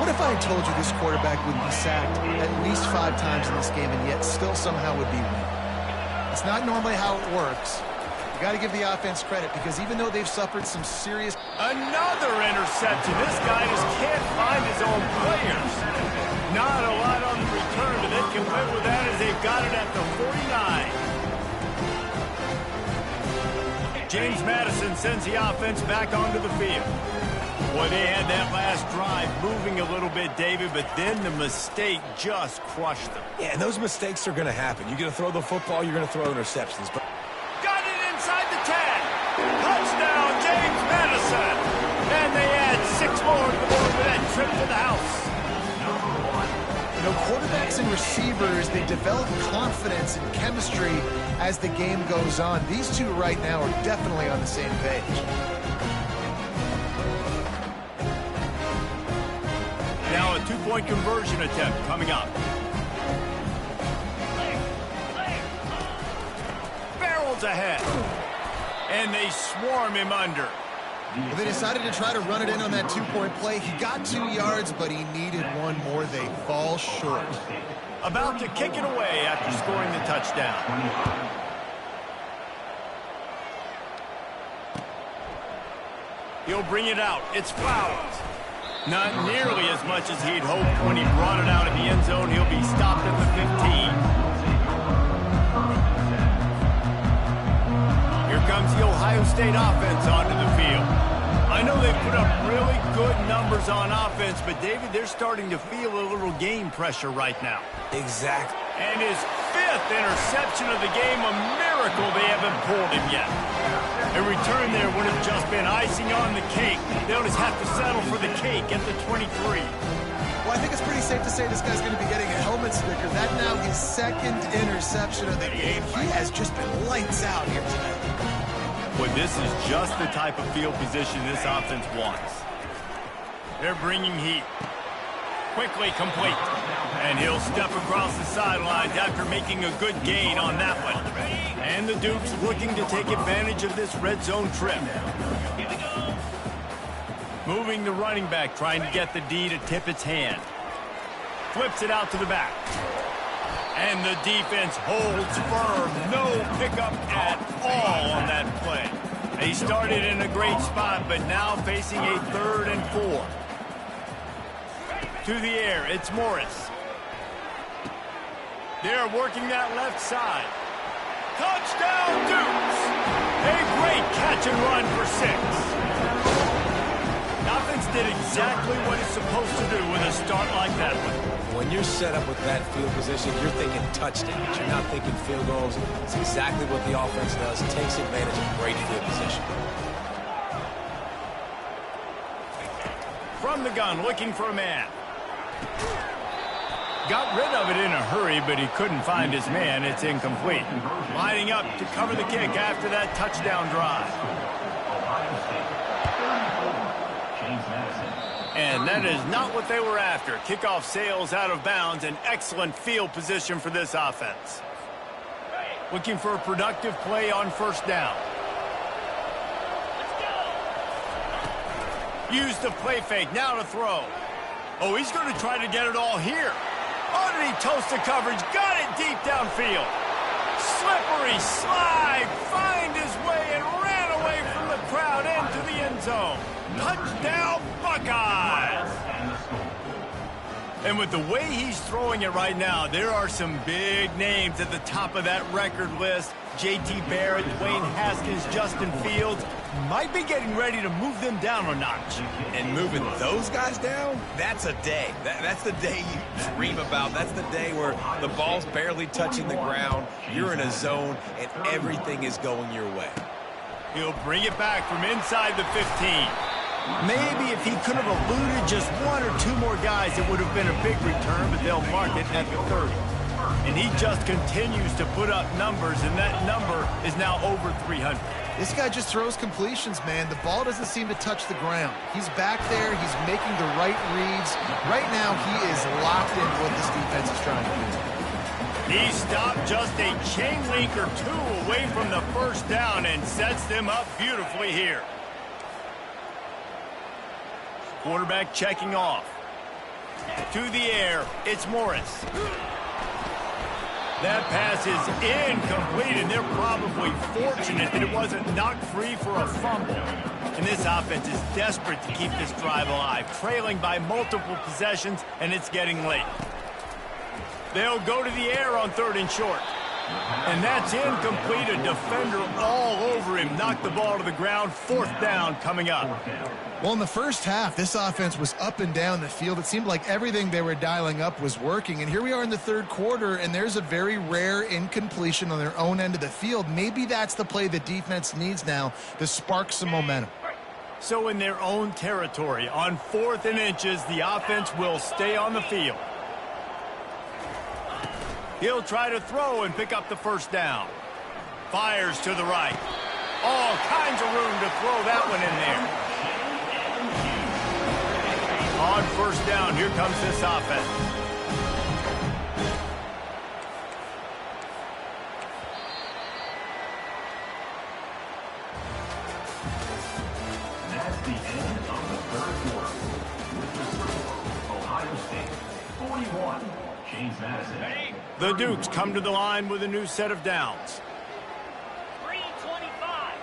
What if I had told you this quarterback would be sacked at least 5 times in this game and yet still somehow would be winning? It's not normally how it works, got to give the offense credit because even though they've suffered some serious... Another interception. This guy just can't find his own players. Not a lot on the return, but they can live with that as they've got it at the 49. James Madison sends the offense back onto the field. Well, they had that last drive moving a little bit, David, but then the mistake just crushed them. Yeah, and those mistakes are going to happen. You're going to throw the football, you're going to throw interceptions. But got it inside the 10. Touchdown, James Madison. And they add 6 more to the board with that trip to the house. You know, quarterbacks and receivers, they develop confidence and chemistry as the game goes on. These two right now are definitely on the same page. Now a 2-point conversion attempt coming up. Barrels ahead. And they swarm him under. Well, they decided to try to run it in on that 2-point play. He got 2 yards, but he needed 1 more. They fall short. About to kick it away after scoring the touchdown. He'll bring it out. It's Flowers. Not nearly as much as he'd hoped when he brought it out of the end zone. He'll be stopped at the 15. Here comes the Ohio State offense onto the field. I know they've put up really good numbers on offense, but David, they're starting to feel a little game pressure right now. exactly. And his 5th interception of the game, a miracle they haven't pulled him yet. A return there would have just been icing on the cake. They'll just have to settle for the cake at the 23. Well, I think it's pretty safe to say this guy's going to be getting a helmet sticker. That now his 2nd interception of the game. He has just been lights out here tonight. Well, this is just the type of field position this offense wants. They're bringing heat. Quickly complete. And he'll step across the sidelines after making a good gain on that one. And the Dukes looking to take advantage of this red zone trip. Moving the running back, trying to get the D to tip its hand. Flips it out to the back. And the defense holds firm. No pickup at all on that play. They started in a great spot, but now facing a 3rd and 4. To the air, it's Morris. They're working that left side. Touchdown, Dukes! A great catch and run for 6. Offense did exactly what it's supposed to do with a start like that one. When you're set up with that field position, you're thinking touchdowns. You're not thinking field goals. It's exactly what the offense does. It takes advantage of great field position. From the gun, looking for a man. Got rid of it in a hurry, but he couldn't find his man. It's incomplete. Lining up to cover the kick after that touchdown drive. And that is not what they were after. Kickoff sails out of bounds. An excellent field position for this offense. Looking for a productive play on 1st down. Use the play fake. Now to throw. Oh, he's going to try to get it all here. Underneath toasted coverage. Got it deep downfield. Slippery slide. Find his way and ran away from the crowd into the end zone. Touchdown, Buckeyes! And with the way he's throwing it right now, there are some big names at the top of that record list. J.T. Barrett, Dwayne Haskins, Justin Fields might be getting ready to move them down a notch. And moving those guys down, that's a day. That's the day you dream about. That's the day where the ball's barely touching the ground, you're in a zone, and everything is going your way. He'll bring it back from inside the 15. Maybe if he could have eluded just 1 or 2 more guys, it would have been a big return, but they'll mark it at the 30. And he just continues to put up numbers, and that number is now over 300. This guy just throws completions, man. The ball doesn't seem to touch the ground. He's back there. He's making the right reads. Right now, he is locked in what this defense is trying to do. He stopped just a chain link or 2 away from the 1st down and sets them up beautifully here. Quarterback checking off. To the air, it's Morris. That pass is incomplete, and they're probably fortunate that it wasn't knocked free for a fumble. And this offense is desperate to keep this drive alive, trailing by multiple possessions, and it's getting late. They'll go to the air on 3rd and short. And that's incomplete. A defender all over him. Knocked the ball to the ground. 4th down coming up. Well, in the first half, this offense was up and down the field. It seemed like everything they were dialing up was working. And here we are in the 3rd quarter, and there's a very rare incompletion on their own end of the field. Maybe that's the play the defense needs now to spark some momentum. So in their own territory, on 4th and inches, the offense will stay on the field. He'll try to throw and pick up the 1st down. Fires to the right. All kinds of room to throw that one in there. On 1st down, here comes this offense. That's the end of the 3rd quarter. With the score, Ohio State 41, James Madison. The Dukes come to the line with a new set of downs. 3:25.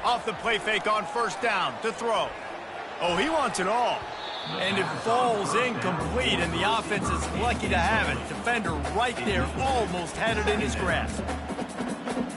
Off the play fake on 1st down to throw. Oh, he wants it all. And it falls incomplete, and the offense is lucky to have it. Defender right there almost had it in his grasp.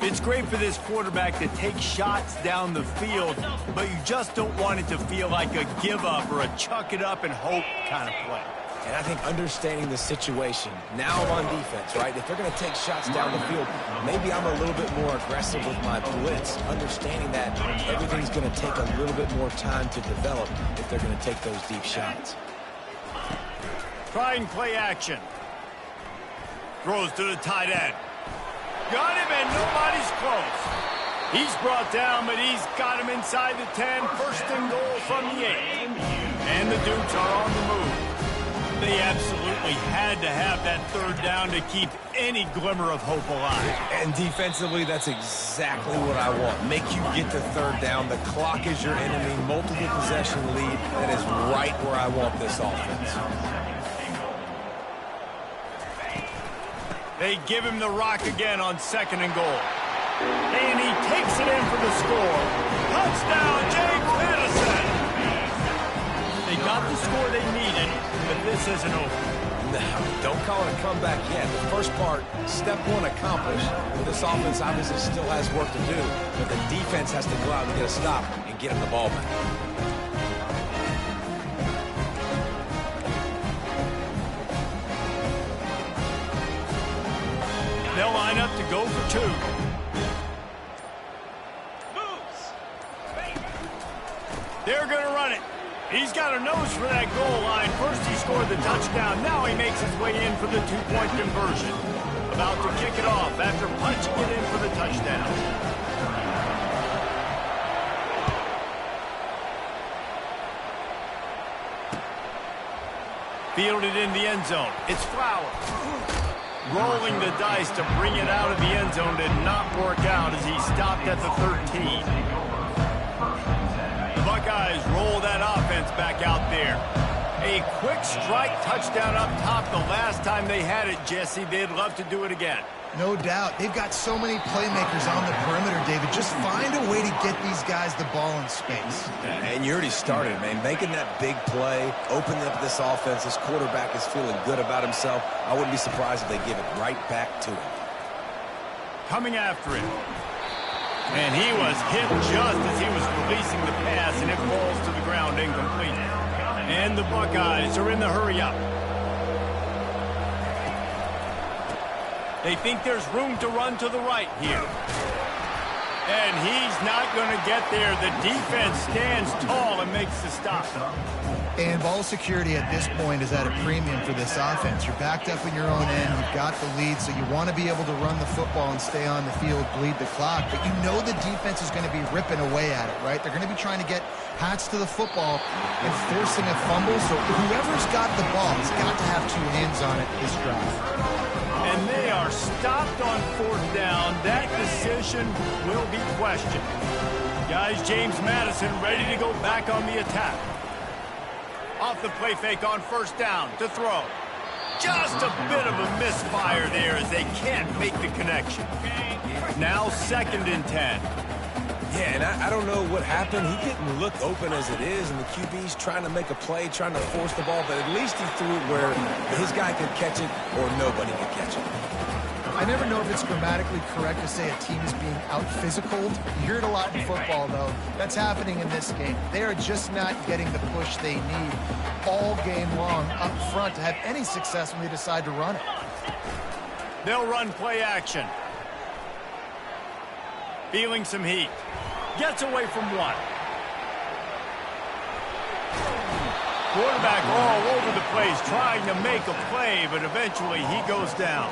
It's great for this quarterback to take shots down the field, but you just don't want it to feel like a give-up or a chuck-it-up and hope kind of play. And I think understanding the situation, now I'm on defense, right? If they're going to take shots down the field, maybe I'm a little bit more aggressive with my blitz, understanding that everything's going to take a little bit more time to develop if they're going to take those deep shots. Trying play action. Throws to the tight end. Got him, and nobody's close. He's brought down, but he's got him inside the 10. 1st and goal from the 8. And the Dukes are on the move. They absolutely had to have that 3rd down to keep any glimmer of hope alive. And defensively, that's exactly what I want. Make you get to 3rd down. The clock is your enemy. Multiple possession lead. That is right where I want this offense. They give him the rock again on 2nd and goal. And he takes it in for the score. Touchdown, James Madison! They got the score they needed, but this isn't over. No, don't call it a comeback yet. The first part, step 1 accomplished. This offense obviously still has work to do, but the defense has to go out and get a stop and get him the ball back. They'll line up to go for 2. They're going to run it. He's got a nose for that goal line. First he scored the touchdown. Now he makes his way in for the 2-point conversion. About to kick it off after punching it in for the touchdown. Fielded in the end zone. It's Flowers. Rolling the dice to bring it out of the end zone did not work out as he stopped at the 13. The Buckeyes roll that offense back out there. A quick strike touchdown up top the last time they had it, Jesse. They'd love to do it again. No doubt. They've got so many playmakers on the perimeter, David. Just find a way to get these guys the ball in space. And you already started, man. Making that big play, opening up this offense. This quarterback is feeling good about himself. I wouldn't be surprised if they give it right back to him. Coming after him. And he was hit just as he was releasing the pass, and it falls to the ground incomplete. And the Buckeyes are in the hurry-up. They think there's room to run to the right here. And he's not going to get there. The defense stands tall and makes the stop. And ball security at this point is at a premium for this offense. You're backed up in your own end. You've got the lead, so you want to be able to run the football and stay on the field, bleed the clock. But you know the defense is going to be ripping away at it, right? They're going to be trying to get hats to the football and forcing a fumble. So whoever's got the ball has got to have 2 hands on it this drive. And they are stopped on 4th down. That decision will be questioned. Guys, James Madison ready to go back on the attack. Off the play fake on 1st down to throw. Just a bit of a misfire there as they can't make the connection. Now 2nd and 10. Yeah, and I don't know what happened. He didn't look open as it is, and the QB's trying to make a play, trying to force the ball, but at least he threw it where his guy could catch it or nobody could catch it. I never know if it's grammatically correct to say a team is being out-physicaled. You hear it a lot in football, though. That's happening in this game. They are just not getting the push they need all game long up front to have any success when they decide to run it. They'll run play action. Feeling some heat. Gets away from one. Quarterback all over the place trying to make a play, but eventually he goes down.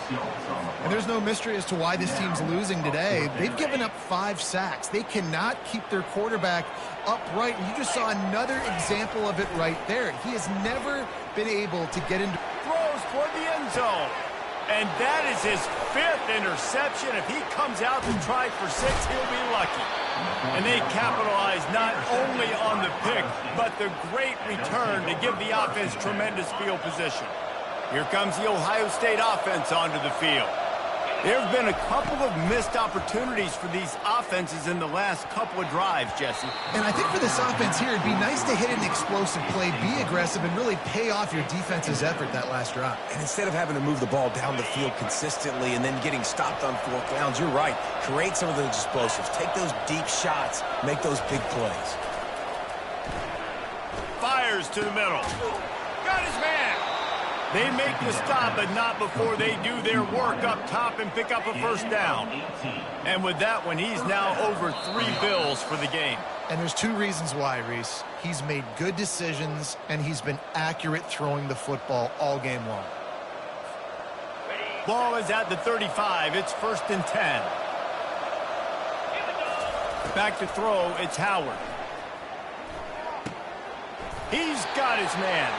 And there's no mystery as to why this team's losing today. They've given up 5 sacks. They cannot keep their quarterback upright. And you just saw another example of it right there. He has never been able to get into... Throws toward the end zone. And that is his 5th interception. If he comes out to try for 6, he'll be lucky. And they capitalize not only on the pick, but the great return to give the offense tremendous field position. Here comes the Ohio State offense onto the field. There have been a couple of missed opportunities for these offenses in the last couple of drives, Jesse. And I think for this offense here, it'd be nice to hit an explosive play, be aggressive, and really pay off your defense's effort that last drive. And instead of having to move the ball down the field consistently and then getting stopped on 4th downs, you're right. Create some of those explosives. Take those deep shots. Make those big plays. Fires to the middle. Got his man. They make the stop, but not before they do their work up top and pick up a 1st down. And with that one, he's now over 3 bills for the game. And there's 2 reasons why, Reese. He's made good decisions, and he's been accurate throwing the football all game long. Ball is at the 35. It's 1st and 10. Back to throw, it's Howard. He's got his man.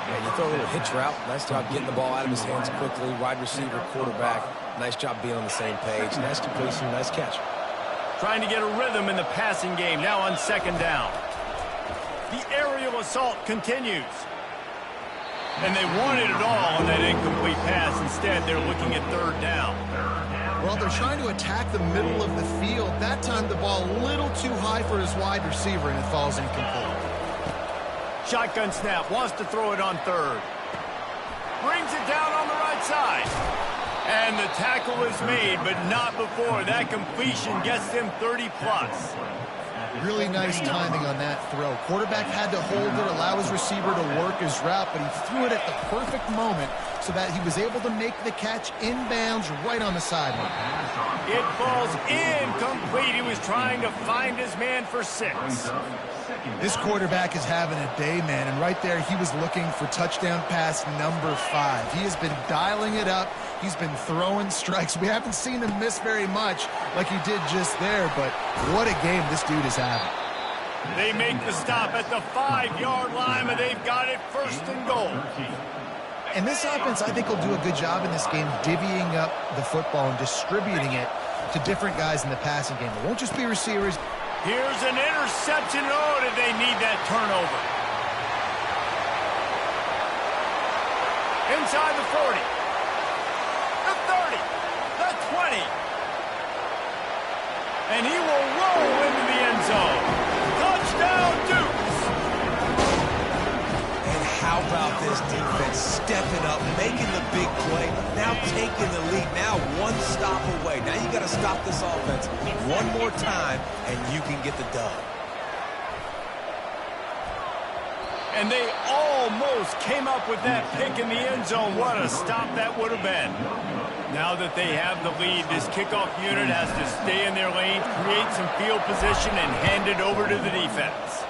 Yeah, you throw a little hitch route. Nice job getting the ball out of his hands quickly. Wide receiver, quarterback. Nice job being on the same page. Nice completion, nice catch. Trying to get a rhythm in the passing game, now on 2nd down. The aerial assault continues. And they wanted it all on that incomplete pass. Instead, they're looking at 3rd down. Well, they're trying to attack the middle of the field. That time, the ball a little too high for his wide receiver, and it falls incomplete. Shotgun snap, wants to throw it on 3rd. Brings it down on the right side. And the tackle is made, but not before. That completion gets them 30-plus. Really nice timing on that throw. Quarterback had to hold it, allow his receiver to work his route, but he threw it at the perfect moment so that he was able to make the catch inbounds right on the sideline. It falls incomplete. He was trying to find his man for 6. This quarterback is having a day, man, and right there he was looking for touchdown pass number 5. He has been dialing it up. He's been throwing strikes. We haven't seen him miss very much like he did just there, but what a game this dude is having. They make the stop at the 5-yard line, but they've got it 1st and goal. And this offense, I think, will do a good job in this game divvying up the football and distributing it to different guys in the passing game. It won't just be receivers. Here's an interception. Oh, did they need that turnover? Inside the 40. The 30. The 20. And he will roll into the end zone. Touchdown, Dukes. And how about this defense stepping up, making the big play, now taking the lead, now one stop away. Now you got to stop this offense one more time, and you can get the dub. And they almost came up with that pick in the end zone. What a stop that would have been. Now that they have the lead, this kickoff unit has to stay in their lane, create some field position, and hand it over to the defense.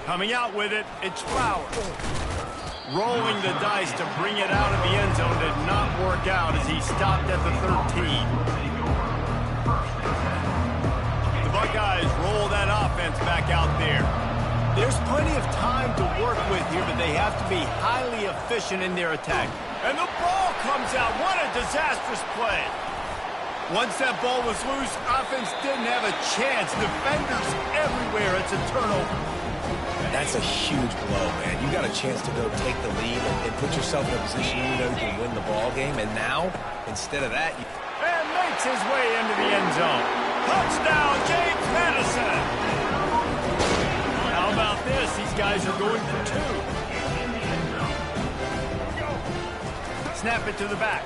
Coming out with it, it's Flowers. Rolling the dice to bring it out of the end zone did not work out as he stopped at the 13. The Buckeyes roll that offense back out there. There's plenty of time to work with here, but they have to be highly efficient in their attack. And the ball comes out. What a disastrous play. Once that ball was loose, offense didn't have a chance. Defenders everywhere. It's a turnover. That's a huge blow, man. You got a chance to go take the lead and put yourself in a position you know you can win the ball game. And now, instead of that, and makes his way into the end zone. Touchdown, James Madison. How about this? These guys are going for 2. Snap it to the back.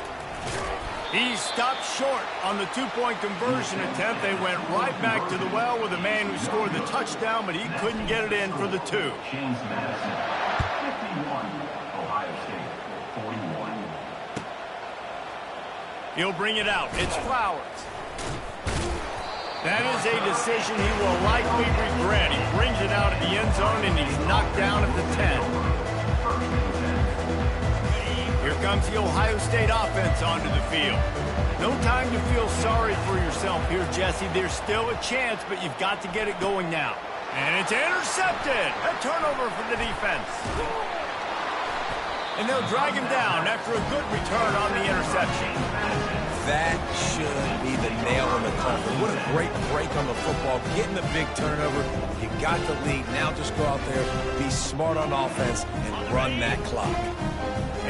He stopped short on the two-point conversion attempt. They went right back to the well with the man who scored the touchdown, but he couldn't get it in for the 2. James Madison, 51, Ohio State, 41. He'll bring it out. It's Flowers. That is a decision he will likely regret. He brings it out of the end zone, and he's knocked down at the 10. Here comes the Ohio State offense onto the field. No time to feel sorry for yourself here, Jesse. There's still a chance, but you've got to get it going now. And it's intercepted. A turnover for the defense. And they'll drag him down after a good return on the interception. that should be the nail in the coffin. What a great break on the football, getting the big turnover. You got the lead. Now just go out there, be smart on offense, and run that clock.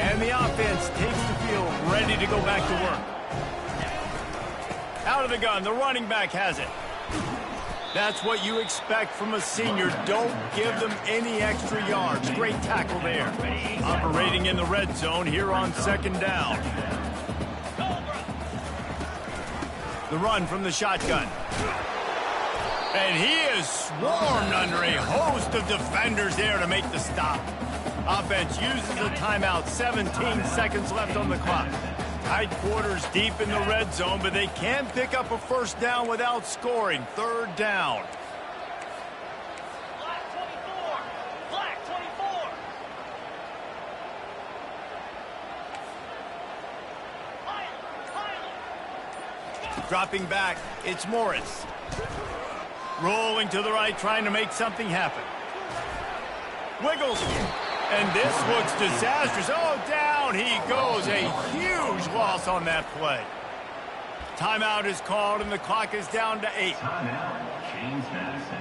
And the offense takes the field, ready to go back to work. Out of the gun, the running back has it. That's what you expect from a senior. Don't give them any extra yards. Great tackle there. Operating in the red zone here on second down. The run from the shotgun. And he is swarmed under a host of defenders there to make the stop. Offense uses a timeout. 17 seconds left on the clock. Tight quarters deep in the red zone, but they can pick up a first down without scoring. Third down. Black 24. Black 24. Dropping back, it's Morris. Rolling to the right, trying to make something happen. Wiggles. And this looks disastrous. Oh, down he goes. A huge loss on that play. Timeout is called, and the clock is down to 8. Timeout, James Madison.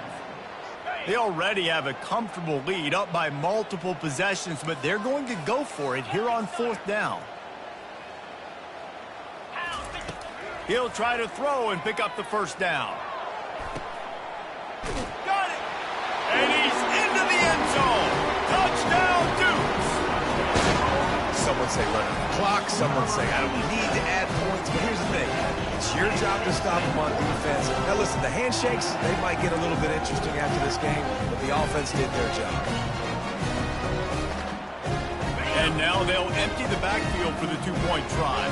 They already have a comfortable lead, up by multiple possessions, but they're going to go for it here on fourth down. He'll try to throw and pick up the first down. Got it! And he's into the end zone. Touchdown, Dukes! Someone say run out the clock. Someone say I don't need to add points. But here's the thing. It's your job to stop them on defense. Now listen, the handshakes, they might get a little bit interesting after this game, but the offense did their job. And now they'll empty the backfield for the two-point try.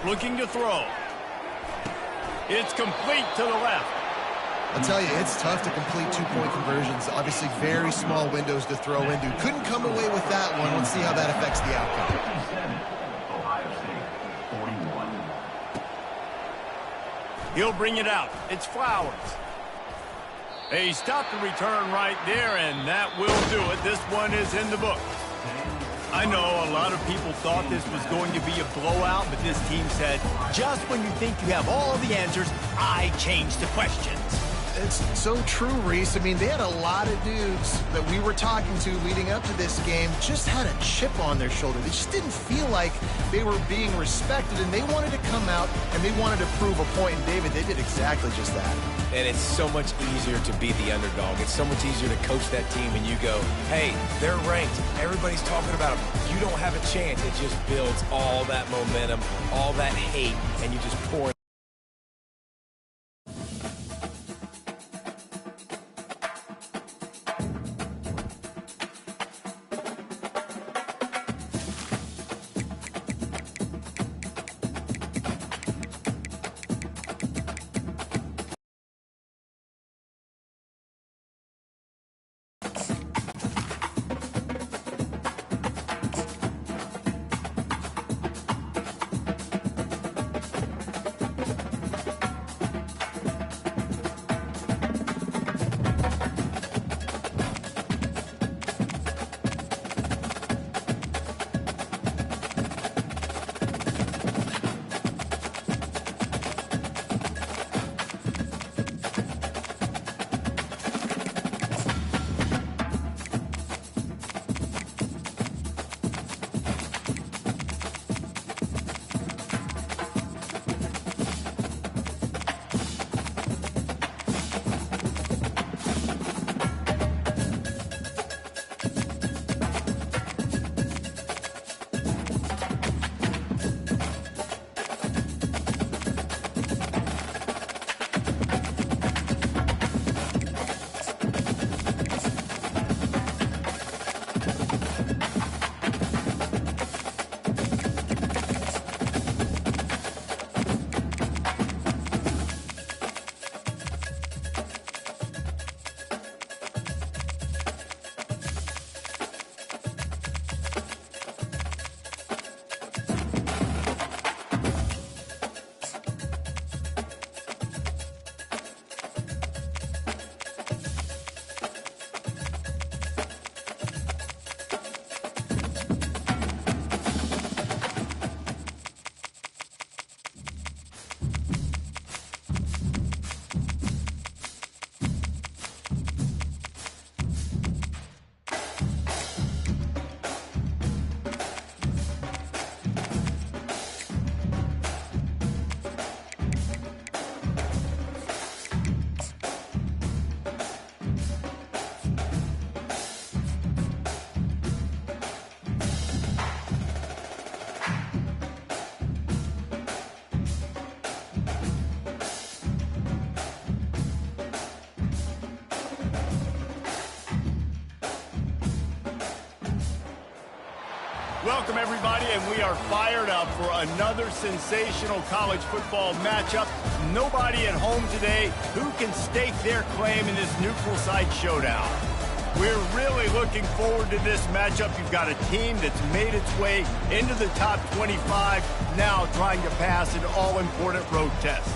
Looking to throw. It's complete to the left. I'll tell you, it's tough to complete two-point conversions. Obviously, very small windows to throw into. Couldn't come away with that one. Let's see how that affects the outcome. Ohio State, 41. He'll bring it out. It's Flowers. They stopped the return right there, and that will do it. This one is in the book. I know a lot of people thought this was going to be a blowout, but this team said, just when you think you have all the answers, I change the questions. It's so true, Reese. I mean, they had a lot of dudes that we were talking to leading up to this game just had a chip on their shoulder. They just didn't feel like they were being respected, and they wanted to come out, and they wanted to prove a point. And, David, they did exactly just that. And it's so much easier to be the underdog. It's so much easier to coach that team when you go, hey, they're ranked. Everybody's talking about them. You don't have a chance. It just builds all that momentum, all that hate, and you just pour it. welcome everybody, and we are fired up for another sensational college football matchup. Nobody at home today who can stake their claim in this neutral site showdown. We're really looking forward to this matchup. You've got a team that's made its way into the top 25, now trying to pass an all-important road test.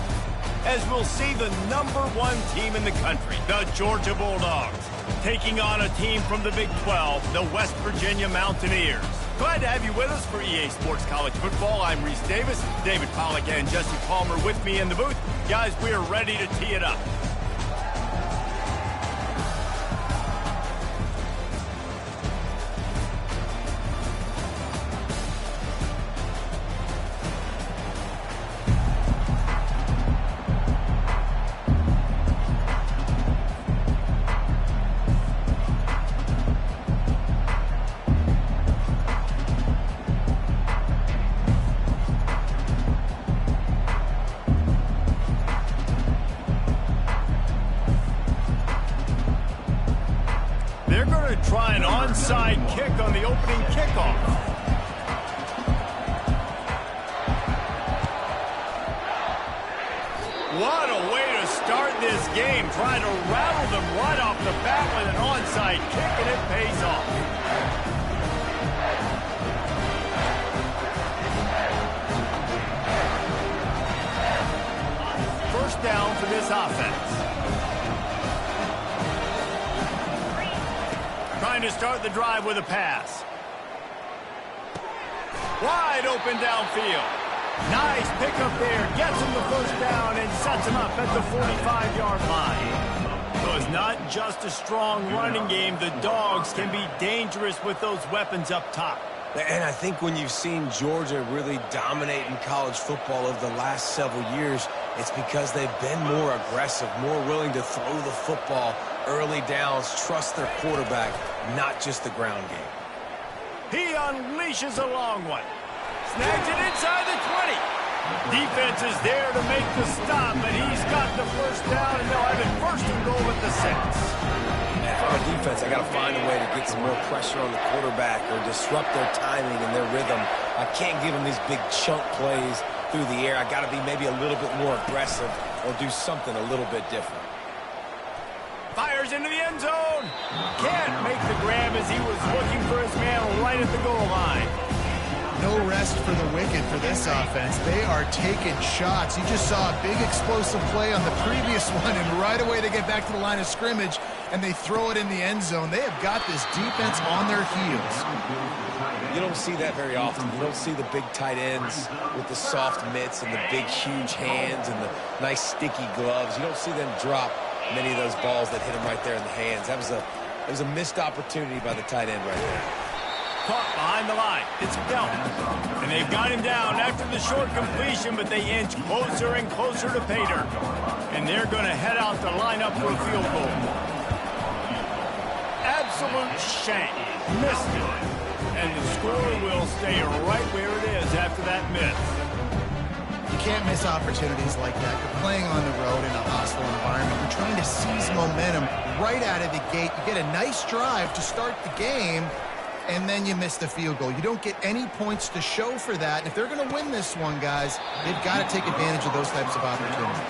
As we'll see the #1 team in the country, the Georgia Bulldogs, taking on a team from the Big 12, the West Virginia Mountaineers. Glad to have you with us for EA Sports College Football. I'm Reese Davis, David Pollack and Jesse Palmer with me in the booth. Guys, we are ready to tee it up. Try an onside kick on the opening kickoff. What a way to start this game. Trying to rattle them right off the bat with an onside kick, and it pays off. First down for this offense. Trying to start the drive with a pass. Wide open downfield. Nice pickup there. Gets him the first down and sets him up at the 45-yard line. So it's not just a strong running game. The Dogs can be dangerous with those weapons up top. And I think when you've seen Georgia really dominate in college football over the last several years, it's because they've been more aggressive, more willing to throw the football early downs, trust their quarterback, not just the ground game. He unleashes a long one. Snags it inside the 20. Defense is there to make the stop, and he's got the first down, and they'll have it first and goal at the 6. And for our defense, I got to find a way to get some more pressure on the quarterback or disrupt their timing and their rhythm. I can't give them these big chunk plays through the air. I got to be maybe a little bit more aggressive or do something a little bit different. Fires into the end zone. Can't make the grab as he was looking for his man right at the goal line. No rest for the wicked for this offense. They are taking shots. You just saw a big explosive play on the previous one, and right away they get back to the line of scrimmage, and they throw it in the end zone. They have got this defense on their heels. You don't see that very often. You don't see the big tight ends with the soft mitts and the big, huge hands and the nice, sticky gloves. You don't see them drop many of those balls that hit him right there in the hands. That was a missed opportunity by the tight end right there. Caught behind the line. It's Bell. And they've got him down after the short completion, but they inch closer and closer to pay dirt. And they're going to head out to line up for a field goal. Absolute shank. Missed it. And the score will stay right where it is after that miss. You can't miss opportunities like that. You're playing on the road in a hostile environment. You're trying to seize momentum right out of the gate. You get a nice drive to start the game, and then you miss the field goal. You don't get any points to show for that. And if they're going to win this one, guys, they've got to take advantage of those types of opportunities.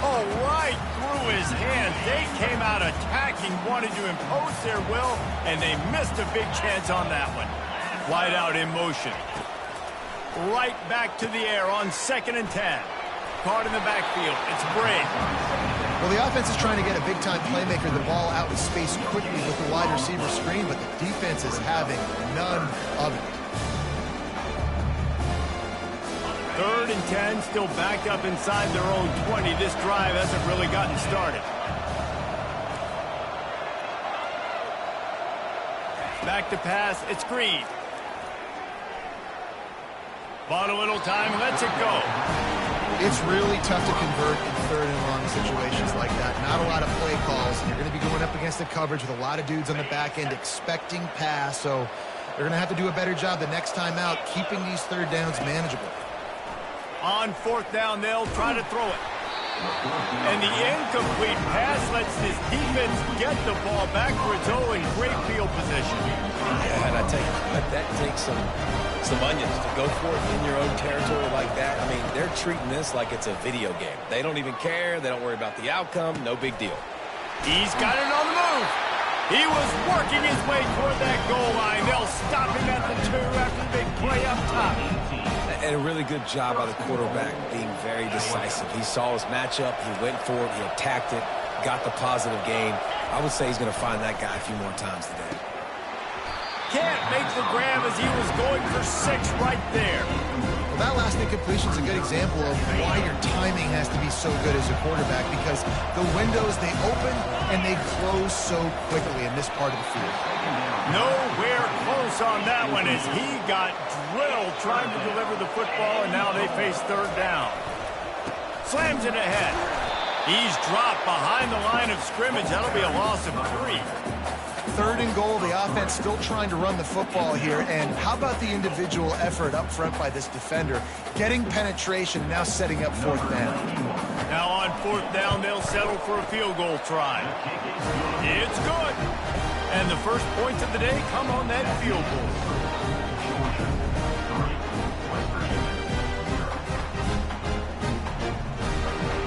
Oh, right through his hand. They came out attacking, wanted to impose their will, and they missed a big chance on that one. Wide out in motion. Right back to the air on 2nd and 10. Caught in the backfield. It's Brady. Well, the offense is trying to get a big-time playmaker the ball out in space quickly with the wide receiver screen, but the defense is having none of it. 3rd and 10, still backed up inside their own 20. This drive hasn't really gotten started. Back to pass. It's Green. Bought a little time, lets it go. It's really tough to convert in 3rd and long situations like that. Not a lot of play calls, and you're going to be going up against the coverage with a lot of dudes on the back end expecting pass, so they're going to have to do a better job the next time out keeping these 3rd downs manageable. On 4th down, they'll try to throw it. And the incomplete pass lets this defense get the ball back for its own in great field position. Yeah, and I tell you, let that take some onions to go for it in your own territory like that. I mean, they're treating this like it's a video game. They don't even care. They don't worry about the outcome. No big deal. He's got it on the move. He was working his way toward that goal line. They'll stop him at the 2 after the big play up top. And a really good job by the quarterback being very decisive. He saw his matchup. He went for it. He attacked it. Got the positive gain. I would say he's going to find that guy a few more times today. Can't make the grab as he was going for 6 right there. Well, that last incompletion is a good example of why your timing has to be so good as a quarterback, because the windows, they open and they close so quickly in this part of the field. Nowhere close on that one as he got drilled trying to deliver the football, and now they face 3rd down. Slams it ahead. He's dropped behind the line of scrimmage. That'll be a loss of 3. 3rd and goal, the offense still trying to run the football here, and how about the individual effort up front by this defender, getting penetration, now setting up 4th down. Now on 4th down, they'll settle for a field goal try. It's good. And the first points of the day come on that field goal.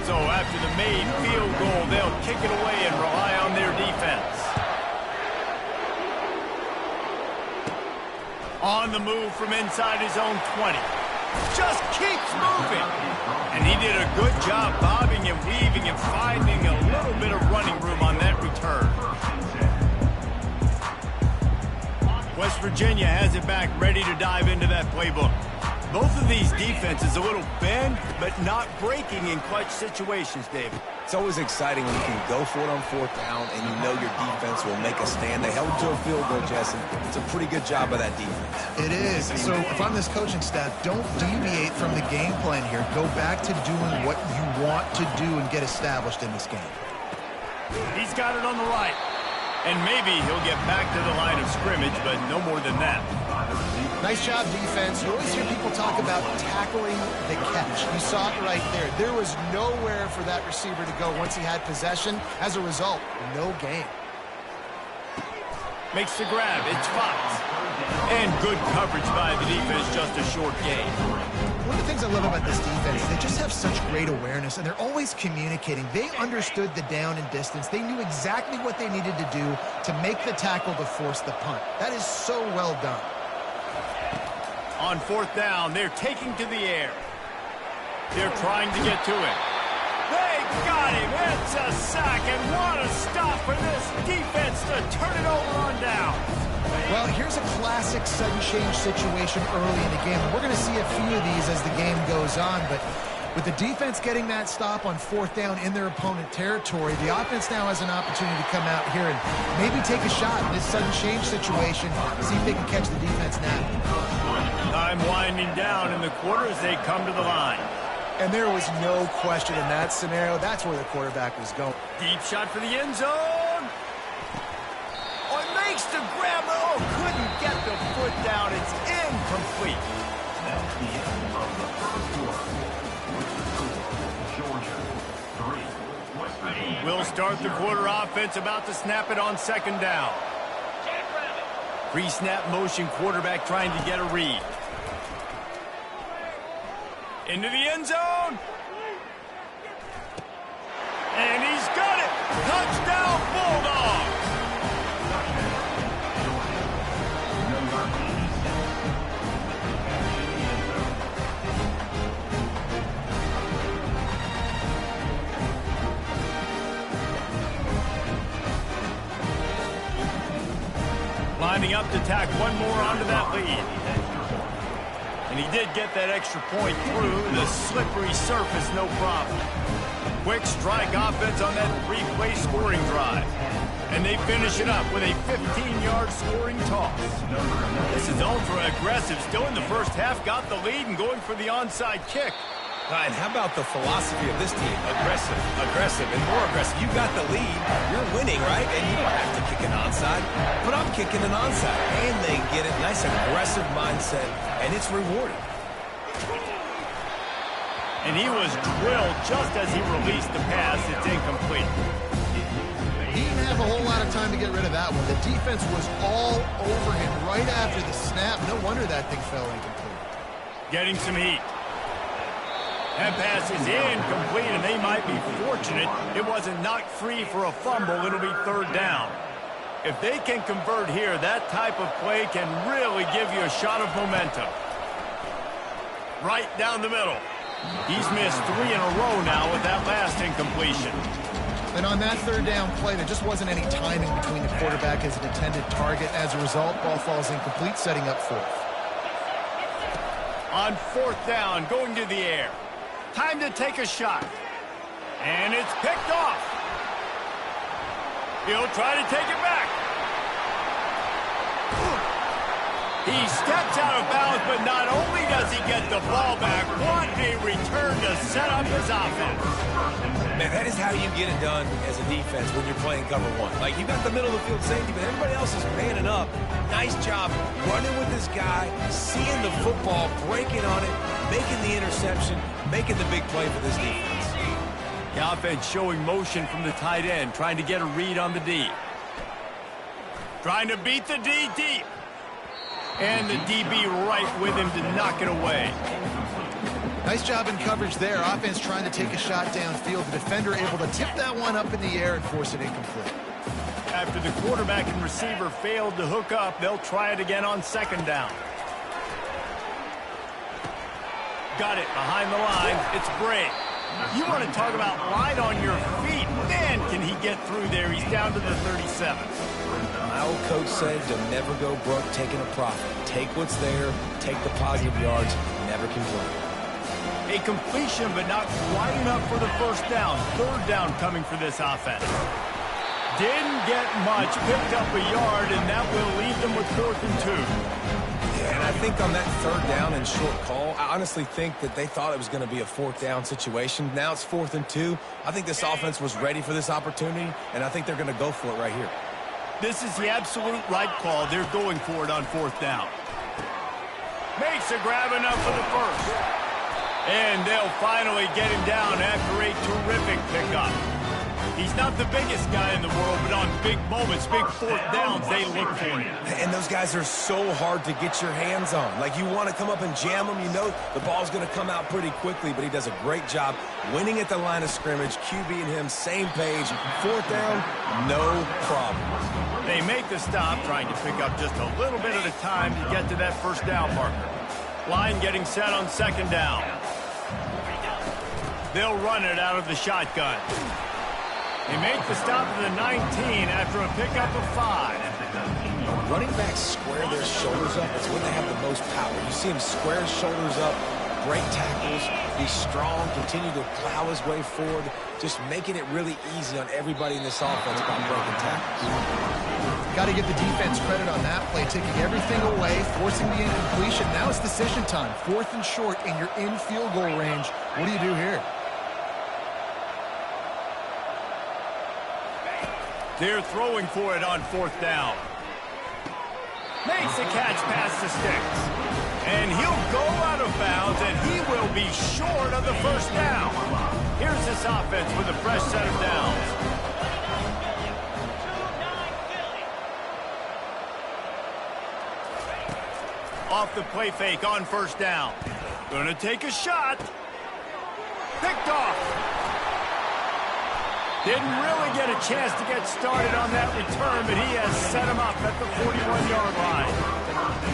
So after the made field goal, they'll kick it away and rely on their defense. On the move from inside his own 20. Just keeps moving. And he did a good job bobbing and weaving and finding a little bit of running room on that return. West Virginia has it back, ready to dive into that playbook. Both of these defenses a little bend, but not breaking in clutch situations, David. It's always exciting when you can go for it on 4th down and you know your defense will make a stand. They held to a field goal, Jesse. It's a pretty good job by that defense. It is. So if I'm this coaching staff, don't deviate from the game plan here. Go back to doing what you want to do and get established in this game. He's got it on the right. And maybe he'll get back to the line of scrimmage, but no more than that. Nice job, defense. You always hear people talk about tackling the catch. You saw it right there. There was nowhere for that receiver to go once he had possession. As a result, no gain. Makes the grab. It's Fox. And good coverage by the defense, just a short gain. One of the things I love about this defense, they just have such great awareness, and they're always communicating. They understood the down and distance. They knew exactly what they needed to do to make the tackle to force the punt. That is so well done. On 4th down, they're taking to the air. They're trying to get to it. They got him. It's a sack, and what a stop for this defense to turn it over on down. Well, here's a classic sudden change situation early in the game. We're going to see a few of these as the game goes on, but with the defense getting that stop on 4th down in their opponent territory, the offense now has an opportunity to come out here and maybe take a shot in this sudden change situation, see if they can catch the defense now. Time winding down in the quarter as they come to the line. And there was no question in that scenario. That's where the quarterback was going. Deep shot for the end zone. Oh, it makes the grab. Oh, couldn't get the foot down. It's incomplete. That's the end of the first quarter. Georgia 3, West Virginia. We'll start the quarter offense, about to snap it on 2nd down. Pre-snap motion, quarterback trying to get a read. Into the end zone. And he's got it. Touchdown, Bulldogs. Lining up to tack one more onto that lead. And he did get that extra point through the slippery surface, no problem. Quick strike offense on that 3-play scoring drive. And they finish it up with a 15-yard scoring toss. This is ultra-aggressive. Still in the first half, got the lead and going for the onside kick. All right, how about the philosophy of this team? Aggressive, aggressive, and more aggressive. You got the lead. You're winning, right? And you don't have to kick an onside. But I'm kicking an onside. And they get it. Nice aggressive mindset, and it's rewarded. And he was drilled just as he released the pass. It's incomplete. He didn't have a whole lot of time to get rid of that one. The defense was all over him right after the snap. No wonder that thing fell incomplete. Getting some heat. That pass is incomplete, and they might be fortunate it wasn't knocked free for a fumble. It'll be third down. If they can convert here, that type of play can really give you a shot of momentum. Right down the middle. He's missed 3 in a row now with that last incompletion. And on that third down play, there just wasn't any timing between the quarterback as an intended target. As a result, ball falls incomplete, setting up fourth. On fourth down, going to the air. Time to take a shot. And it's picked off. He'll try to take it back. He steps out of bounds, but not only does he get the ball back, what a return to set up his offense. Man, that is how you get it done as a defense when you're playing cover one. Like, you got the middle of the field safety, but everybody else is manning up. Nice job running with this guy, seeing the football, breaking on it, making the interception, making the big play for this defense. The offense showing motion from the tight end, trying to get a read on the D. Trying to beat the D deep. And the DB right with him to knock it away. Nice job in coverage there. Offense trying to take a shot downfield. The defender able to tip that one up in the air and force it incomplete. After the quarterback and receiver failed to hook up, they'll try it again on second down. Got it behind the line. It's Bray. You want to talk about light on your feet. Man, can he get through there. He's down to the 37. My old coach said to never go broke taking a profit. Take what's there, take the positive yards, never complain. A completion, but not quite enough for the first down. Third down coming for this offense. Didn't get much, picked up a yard, and that will leave them with 4th and 2. Yeah, and I think on that third down and short call, I honestly think that they thought it was going to be a 4th down situation. Now it's 4th and 2. I think this offense was ready for this opportunity, and I think they're going to go for it right here. This is the absolute right call. They're going for it on 4th down. Makes a grab enough for the first. And they'll finally get him down after a terrific pickup. He's not the biggest guy in the world, but on big moments, big 4th downs, they look for him. And those guys are so hard to get your hands on. Like, you want to come up and jam them, you know the ball's going to come out pretty quickly, but he does a great job winning at the line of scrimmage. QB and him, same page. 4th down, no problem. They make the stop, trying to pick up just a little bit at a time to get to that first down marker. Line getting set on second down. They'll run it out of the shotgun. They make the stop at the 19 after a pickup of 5. Running backs square their shoulders up. It's when they have the most power. You see him square his shoulders up, break tackles, be strong, continue to plow his way forward, just making it really easy on everybody in this offense by breaking tackles. Got to give the defense credit on that play, taking everything away, forcing the incompletion. Now it's decision time. 4th and short, and you're in field goal range. What do you do here? They're throwing for it on 4th down. Makes a catch past the sticks. And he'll go out of bounds, and he will be short of the first down. Here's this offense with a fresh set of downs. Off the play fake on first down. Gonna take a shot. Picked off. Didn't really get a chance to get started on that return, but he has set him up at the 41-yard line.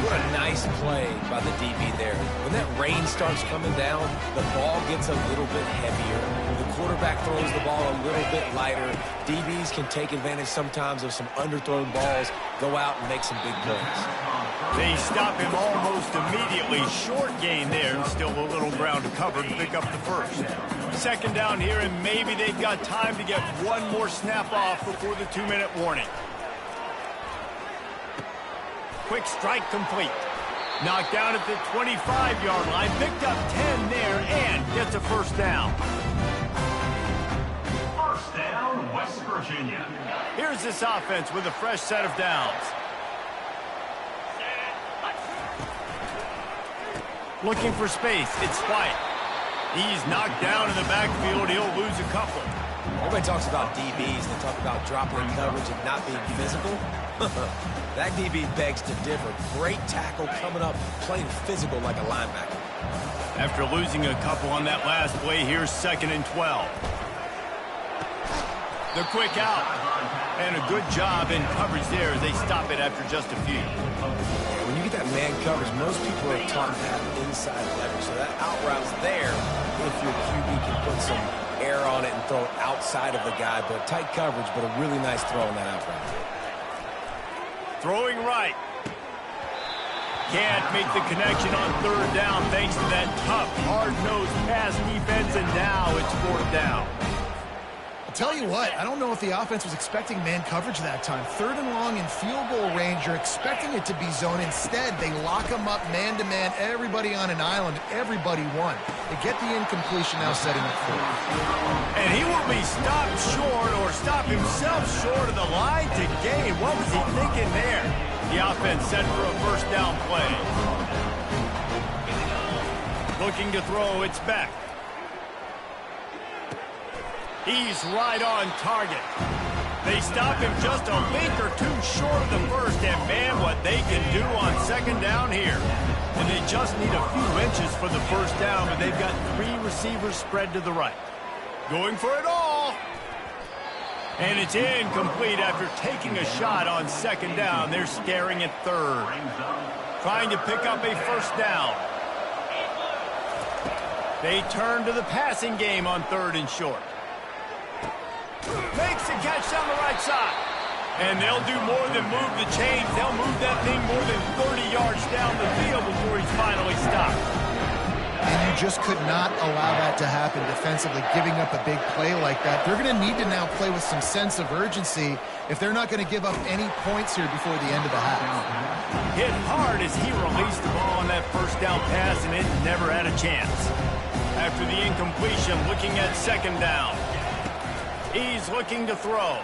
What a nice play by the DB there. When that rain starts coming down, the ball gets a little bit heavier. The quarterback throws the ball a little bit lighter. DBs can take advantage sometimes of some underthrown balls, go out and make some big plays. They stop him almost immediately. Short gain there, and still a little ground to cover to pick up the first. Second down here, and maybe they've got time to get one more snap off before the 2-minute warning. Quick strike complete. Knocked down at the 25-yard line. Picked up 10 there and gets a first down. First down, West Virginia. Here's this offense with a fresh set of downs. Looking for space. It's White. He's knocked down in the backfield. He'll lose a couple. Everybody talks about DBs. They talk about dropping coverage and not being physical. That DB begs to differ. Great tackle coming up, playing physical like a linebacker. After losing a couple on that last play, here's 2nd and 12. The quick out. And a good job in coverage there as they stop it after just a few. When you get that man coverage, most people are taught to have inside leverage. So that out route's there if your QB can put some air on it and throw it outside of the guy. But tight coverage, but a really nice throw on that out route. Throwing right. Can't make the connection on 3rd down thanks to that tough, hard-nosed pass defense, and now it's 4th down. Tell you what, I don't know if the offense was expecting man coverage that time. 3rd and long in field goal range, you're expecting it to be zone. Instead, they lock them up man-to-man, everybody on an island, everybody won. They get the incompletion now setting up for it. And he will be stopped short or stop himself short of the line to gain. What was he thinking there? The offense set for a 1st down play. Looking to throw, it's back. He's right on target. They stop him just a link or two short of the 1st, and man, what they can do on 2nd down here. And they just need a few inches for the 1st down, but they've got 3 receivers spread to the right. Going for it all. And it's incomplete after taking a shot on 2nd down. They're staring at 3rd. Trying to pick up a 1st down. They turn to the passing game on 3rd and short. Makes the catch down the right side. And they'll do more than move the chains. They'll move that thing more than 30 yards down the field before he's finally stopped. And you just could not allow that to happen defensively, giving up a big play like that. They're going to need to now play with some sense of urgency if they're not going to give up any points here before the end of the half. Hit hard as he released the ball on that 1st down pass, and it never had a chance. After the incompletion, looking at 2nd down. He's looking to throw.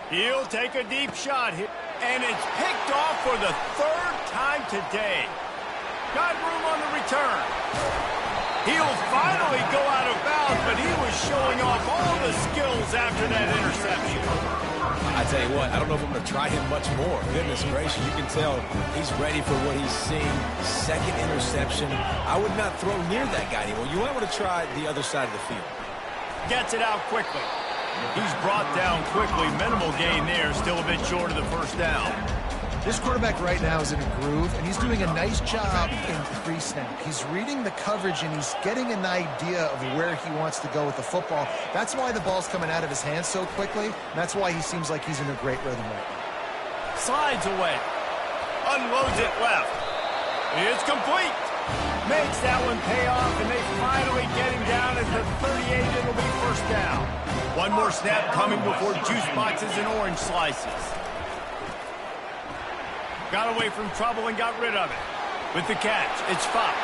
He'll take a deep shot here. And it's picked off for the 3rd time today. Got room on the return. He'll finally go out of bounds, but he was showing off all the skills after that interception. I tell you what, I don't know if I'm going to try him much more. Goodness gracious, you can tell he's ready for what he's seeing. 2nd interception. I would not throw near that guy anymore. You might want to try the other side of the field. Gets it out quickly. He's brought down quickly. Minimal gain there. Still a bit short of the 1st down. This quarterback right now is in a groove, and he's doing a nice job in pre-snap. He's reading the coverage, and he's getting an idea of where he wants to go with the football. That's why the ball's coming out of his hands so quickly, and that's why he seems like he's in a great rhythm right now. Slides away. Unloads it left. It's complete. Makes that one pay off, and they finally get him down at the 38. It'll be 1st down. One more snap coming before juice boxes and orange slices. Got away from trouble and got rid of it. With the catch, it's Fox.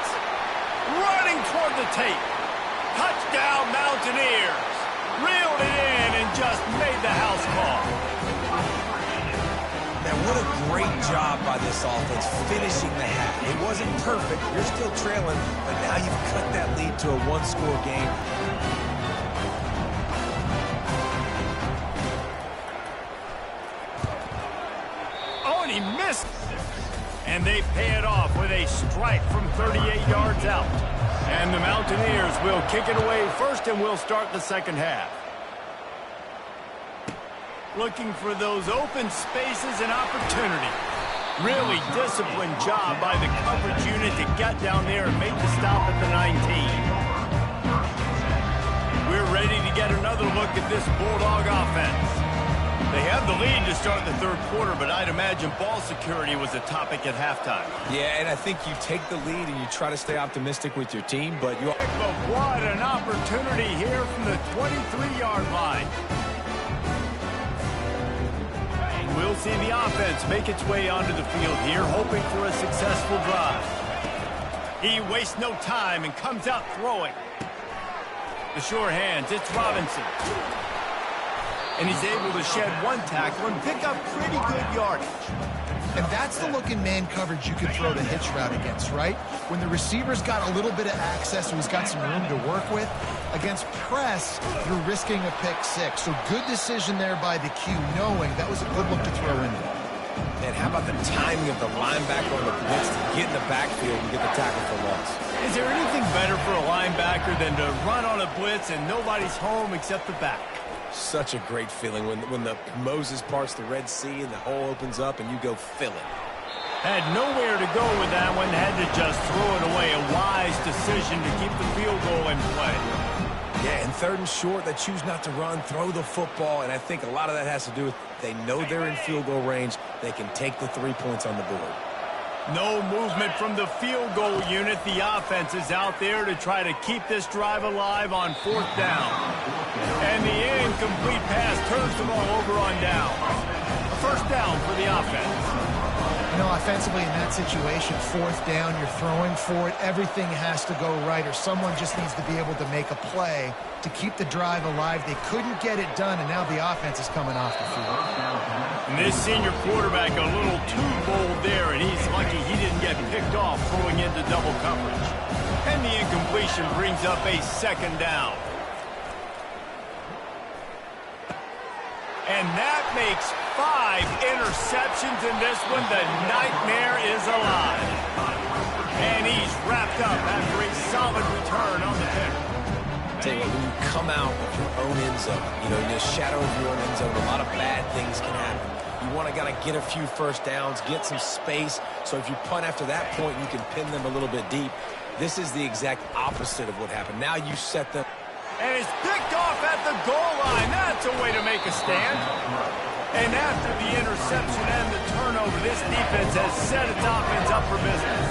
Running toward the tape. Touchdown, Mountaineers. Reeled it in and just made the house call. Man, what a great job by this offense finishing the half. It wasn't perfect. You're still trailing, but now you've cut that lead to a 1-score game. Oh, and he missed. And they pay it off with a strike from 38 yards out. And the Mountaineers will kick it away first, and we'll start the 2nd half. Looking for those open spaces and opportunity. Really disciplined job by the coverage unit to get down there and make the stop at the 19. We're ready to get another look at this Bulldog offense. They have the lead to start the 3rd quarter, but I'd imagine ball security was a topic at halftime. Yeah, and I think you take the lead and you try to stay optimistic with your team, but you... But what an opportunity here from the 23-yard line. We'll see the offense make its way onto the field here, hoping for a successful drive. He wastes no time and comes out throwing. The sure hands, it's Robinson. And he's able to shed one tackle and pick up pretty good yardage. And that's the look in man coverage you can throw the hitch route against, right? When the receiver's got a little bit of access, so he's got some room to work with. Against press, you're risking a pick six. So good decision there by the Q, knowing that was a good look to throw in there. And how about the timing of the linebacker on the blitz to get in the backfield and get the tackle for loss? Is there anything better for a linebacker than to run on a blitz and nobody's home except the back? Such a great feeling when the Moses parts the Red Sea and the hole opens up and you go fill it. Had nowhere to go with that one, had to just throw it away. A wise decision to keep the field goal in play. Yeah, and 3rd and short, they choose not to run, throw the football, and I think a lot of that has to do with they know they're in field goal range. They can take the 3 points on the board. No movement from the field goal unit. The offense is out there to try to keep this drive alive on 4th down. And the incomplete pass turns the ball over on down. A 1st down for the offense. You know, offensively in that situation, 4th down, you're throwing for it. Everything has to go right, or someone just needs to be able to make a play to keep the drive alive. They couldn't get it done, and now the offense is coming off the field. And this senior quarterback a little too bold there, and he's lucky he didn't get picked off throwing into double coverage. And the incompletion brings up a 2nd down. And that makes 5 interceptions in this one. The nightmare is alive. And he's wrapped up after a solid return on the pick. Tell you what, when you come out of your own end zone, you know, in the shadow of your own end zone, a lot of bad things can happen. You want to get a few 1st downs, get some space, so if you punt after that point, you can pin them a little bit deep. This is the exact opposite of what happened. Now you set them. And it's picked off at the goal line. That's a way to make a stand. And after the interception and the turnover, this defense has set its offense up for business.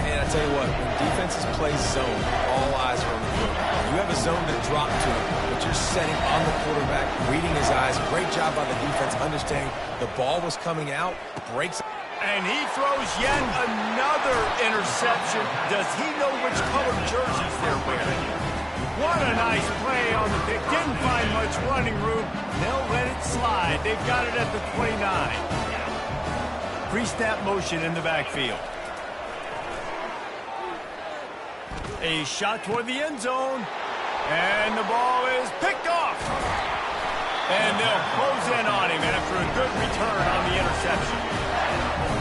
And I tell you what, when defenses play zone, all eyes are on the field. You have a zone to drop to, but you're setting on the quarterback, reading his eyes. Great job by the defense, understanding the ball was coming out, breaks. And he throws yet another interception. Does he know which color jerseys they're wearing? What a nice play on the pick. Didn't find much running room. They'll let it slide. They've got it at the 29. Pre-snap motion in the backfield. A shot toward the end zone. And the ball is picked off. And they'll close in on him after a good return on the interception.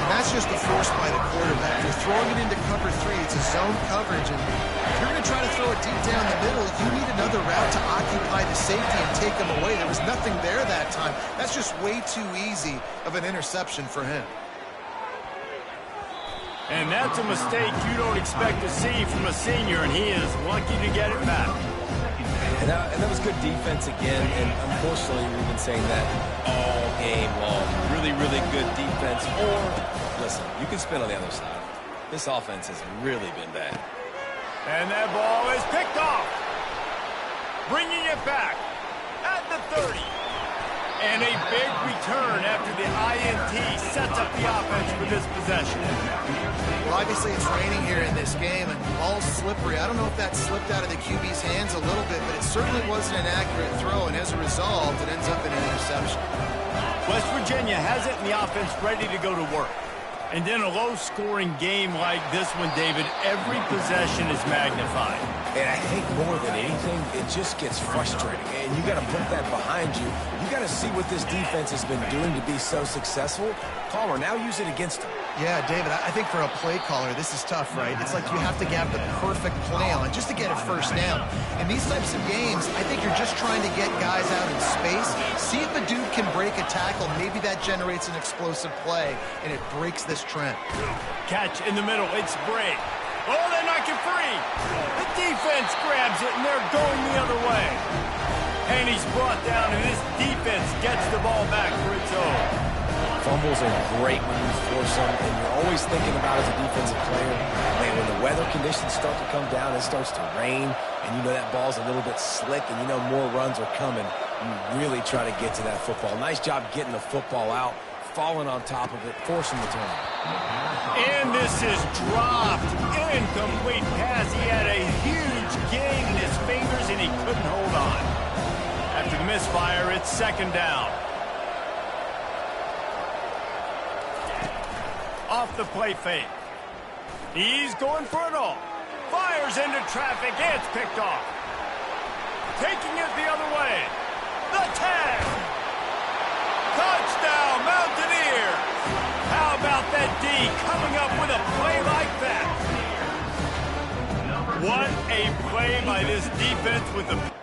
That's just a force by the quarterback. You're throwing it into cover 3. It's a zone coverage, and if you're going to try to throw it deep down the middle, you need another route to occupy the safety and take him away. There was nothing there that time. That's just way too easy of an interception for him. And that's a mistake you don't expect to see from a senior, and he is lucky to get it back. And that was good defense again, and unfortunately we've been saying that all game long. Really, really good defense. Or, listen, you can spin on the other side. This offense has really been bad. And that ball is picked off. Bringing it back at the 30. And a big return after the INT sets up the offense for this possession. Well, obviously it's raining here in this game, and the ball's slippery. I don't know if that slipped out of the QB's hands a little bit, but it certainly wasn't an accurate throw, and as a result, it ends up in an interception. West Virginia has it, and the offense ready to go to work. And in a low-scoring game like this one, David, every possession is magnified. And I think more than anything, it just gets frustrating. And you got to put that behind you. You got to see what this defense has been doing to be so successful. Calmer, now use it against them. Yeah, David, I think for a play caller, this is tough, right? It's like you have to have the perfect play on just to get a 1st down. In these types of games, I think you're just trying to get guys out in space, see if a dude can break a tackle. Maybe that generates an explosive play, and it breaks this trend. Catch in the middle. It's Bray. Oh, they're not get free. The defense grabs it, and they're going the other way. And he's brought down, and this defense gets the ball back for its own. Fumbles are great when you force them, and you're always thinking about as a defensive player, man, when the weather conditions start to come down, it starts to rain, and you know that ball's a little bit slick, and you know more runs are coming. You really try to get to that football. Nice job getting the football out, falling on top of it, forcing the turnover. And this is dropped. Incomplete pass. He had a huge gain in his fingers, and he couldn't hold on. After the misfire, it's 2nd down. the play fake. He's going for it all. Fires into traffic. It's picked off. Taking it the other way. The tag. Touchdown, Mountaineers. How about that D coming up with a play like that? What a play by this defense with the...